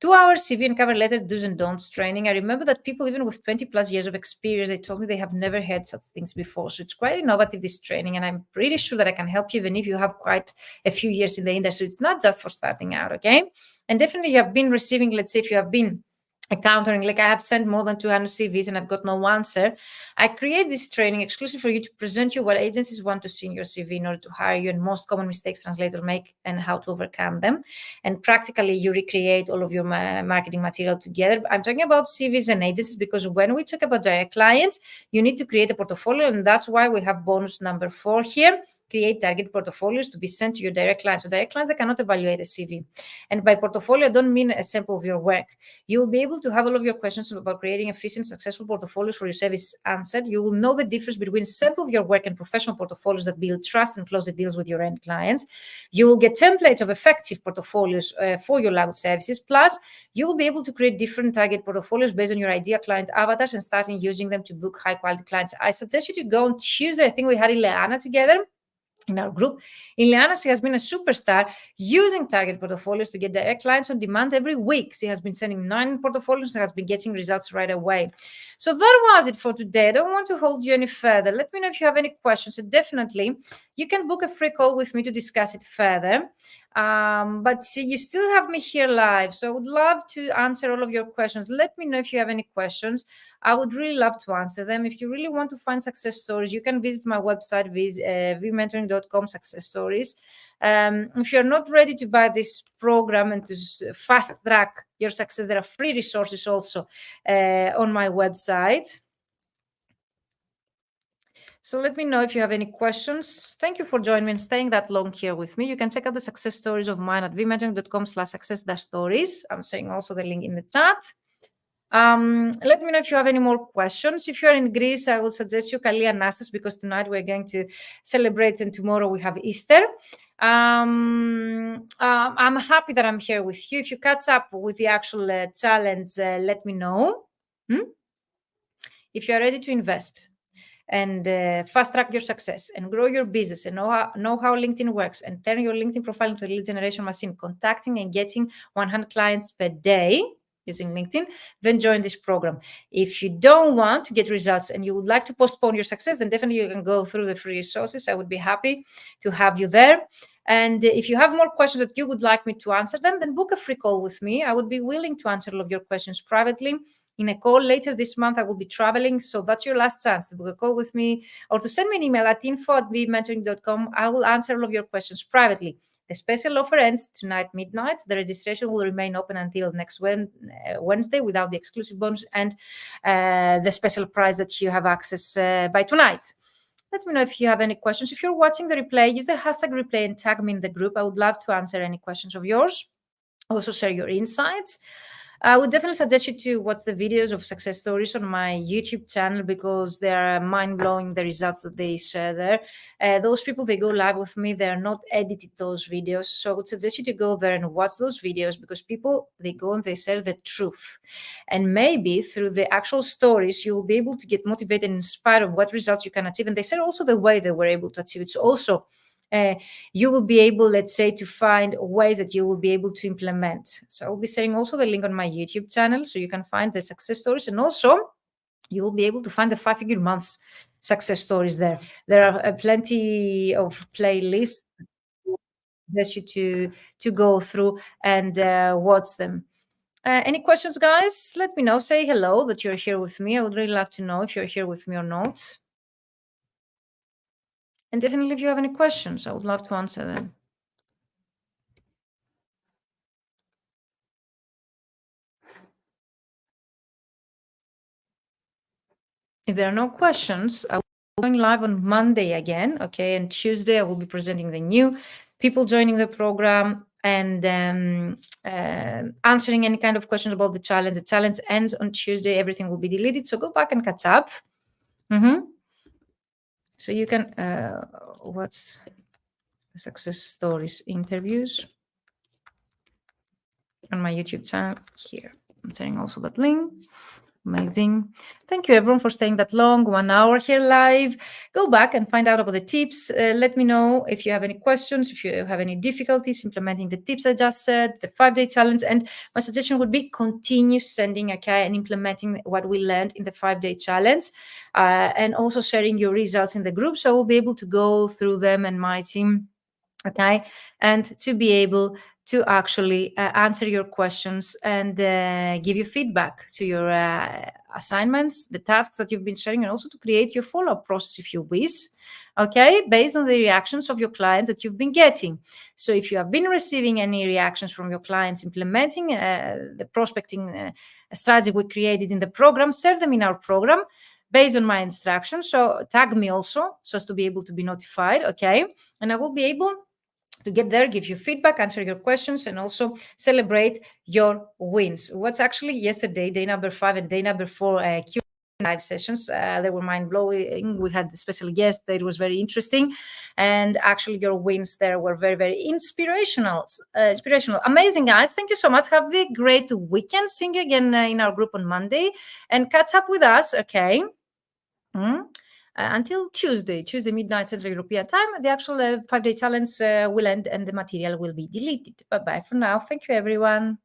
2-hour CV and cover letter do's and don'ts training. I remember that people, even with 20 plus years of experience, they told me they have never heard such things before. So it's quite innovative, this training. And I'm pretty sure that I can help you even if you have quite a few years in the industry. It's not just for starting out, okay? And definitely you have been receiving, let's say if you have been encountering, like I have sent more than 200 CVs and I've got no answer. I create this training exclusive for you to present you what agencies want to see in your CV in order to hire you, and most common mistakes translators make and how to overcome them. And practically you recreate all of your marketing material together. I'm talking about CVs and agencies because when we talk about direct clients, you need to create a portfolio, and that's why we have bonus number 4 here. Create target portfolios to be sent to your direct clients. So direct clients, they cannot evaluate a CV. And by portfolio, I don't mean a sample of your work. You will be able to have all of your questions about creating efficient, successful portfolios for your service answered. You will know the difference between sample of your work and professional portfolios that build trust and close the deals with your end clients. You will get templates of effective portfolios for your language services. Plus, you will be able to create different target portfolios based on your ideal client avatars and starting using them to book high-quality clients. I suggest you to go on Tuesday. I think we had Ileana together in our group. Ileana, she has been a superstar using target portfolios to get direct clients on demand every week. She has been sending 9 portfolios and has been getting results right away. So that was it for today. I don't want to hold you any further. Let me know if you have any questions. So definitely, you can book a free call with me to discuss it further. But see, you still have me here live. So I would love to answer all of your questions. Let me know if you have any questions. I would really love to answer them. If you really want to find success stories, you can visit my website, vmentoring.com success stories. If you're not ready to buy this program and to fast track your success, there are free resources also on my website. So let me know if you have any questions. Thank you for joining me and staying that long here with me. You can check out the success stories of mine at vmentoring.com/success-stories. I'm saying also the link in the chat. Let me know if you have any more questions. If you're in Greece, I will suggest you Kali Anastas because tonight we're going to celebrate and tomorrow we have Easter. I'm happy that I'm here with you. If you catch up with the actual challenge, let me know. If you are ready to invest and fast track your success and grow your business and know how LinkedIn works and turn your LinkedIn profile into a lead generation machine, contacting and getting 100 clients per day using LinkedIn, then join this program. If you don't want to get results and you would like to postpone your success, then definitely you can go through the free resources. I would be happy to have you there. And if you have more questions that you would like me to answer them, then book a free call with me. I would be willing to answer all of your questions privately in a call later this month. I will be traveling, so that's your last chance to book a call with me or to send me an email at info@vmentoring.com. I will answer all of your questions privately. The special offer ends tonight midnight. The registration will remain open until next Wednesday without the exclusive bonus and the special prize that you have access by tonight. Let me know if you have any questions. If you're watching the replay, use the hashtag replay and tag me in the group. I would love to answer any questions of yours. Also share your insights. I would definitely suggest you to watch the videos of success stories on my YouTube channel because they are mind-blowing, the results that they share there. Those people, they go live with me. They are not edited, those videos. So I would suggest you to go there and watch those videos because people, they go and they share the truth. And maybe through the actual stories, you will be able to get motivated and inspired of what results you can achieve. And they share also the way they were able to achieve it. So also, you will be able, let's say, to find ways that you will be able to implement. So I'll be sharing also the link on my YouTube channel so you can find the success stories, and also you will be able to find the 5-figure months success stories there. There are plenty of playlists that you to go through and watch them. Any questions, guys? Let me know. Say hello that you're here with me. I would really love to know if you're here with me or not. And definitely if you have any questions, I would love to answer them. If there are no questions, I will be going live on Monday again, okay? And Tuesday, I will be presenting the new people joining the program and answering any kind of questions about the challenge. The challenge ends on Tuesday. Everything will be deleted, so go back and catch up. So you can, what's the success stories interviews on my YouTube channel here. I'm sharing also that link. Amazing. Thank you, everyone, for staying that long, 1 hour here live. Go back and find out about the tips. Let me know if you have any questions, if you have any difficulties implementing the tips I just said, the 5-day challenge. And my suggestion would be continue sending, okay, and implementing what we learned in the 5-day challenge, and also sharing your results in the group. So we'll be able to go through them and my team, okay, and to be able to actually answer your questions and give you feedback to your assignments, the tasks that you've been sharing, and also to create your follow-up process if you wish, okay, based on the reactions of your clients that you've been getting. So if you have been receiving any reactions from your clients implementing the prospecting strategy we created in the program, share them in our program based on my instructions. So tag me also so as to be able to be notified, okay, and I will be able to get there, give you feedback, answer your questions, and also celebrate your wins. What's actually yesterday, day number 5 and day number 4 Q&A live sessions, they were mind-blowing. We had a special guest. It was very interesting. And actually your wins there were very, very inspirational. Amazing, guys. Thank you so much. Have a great weekend. See you again in our group on Monday and catch up with us, okay? Until Tuesday midnight Central European time. The actual 5-day challenge will end and the material will be deleted. Bye-bye for now. Thank you, everyone.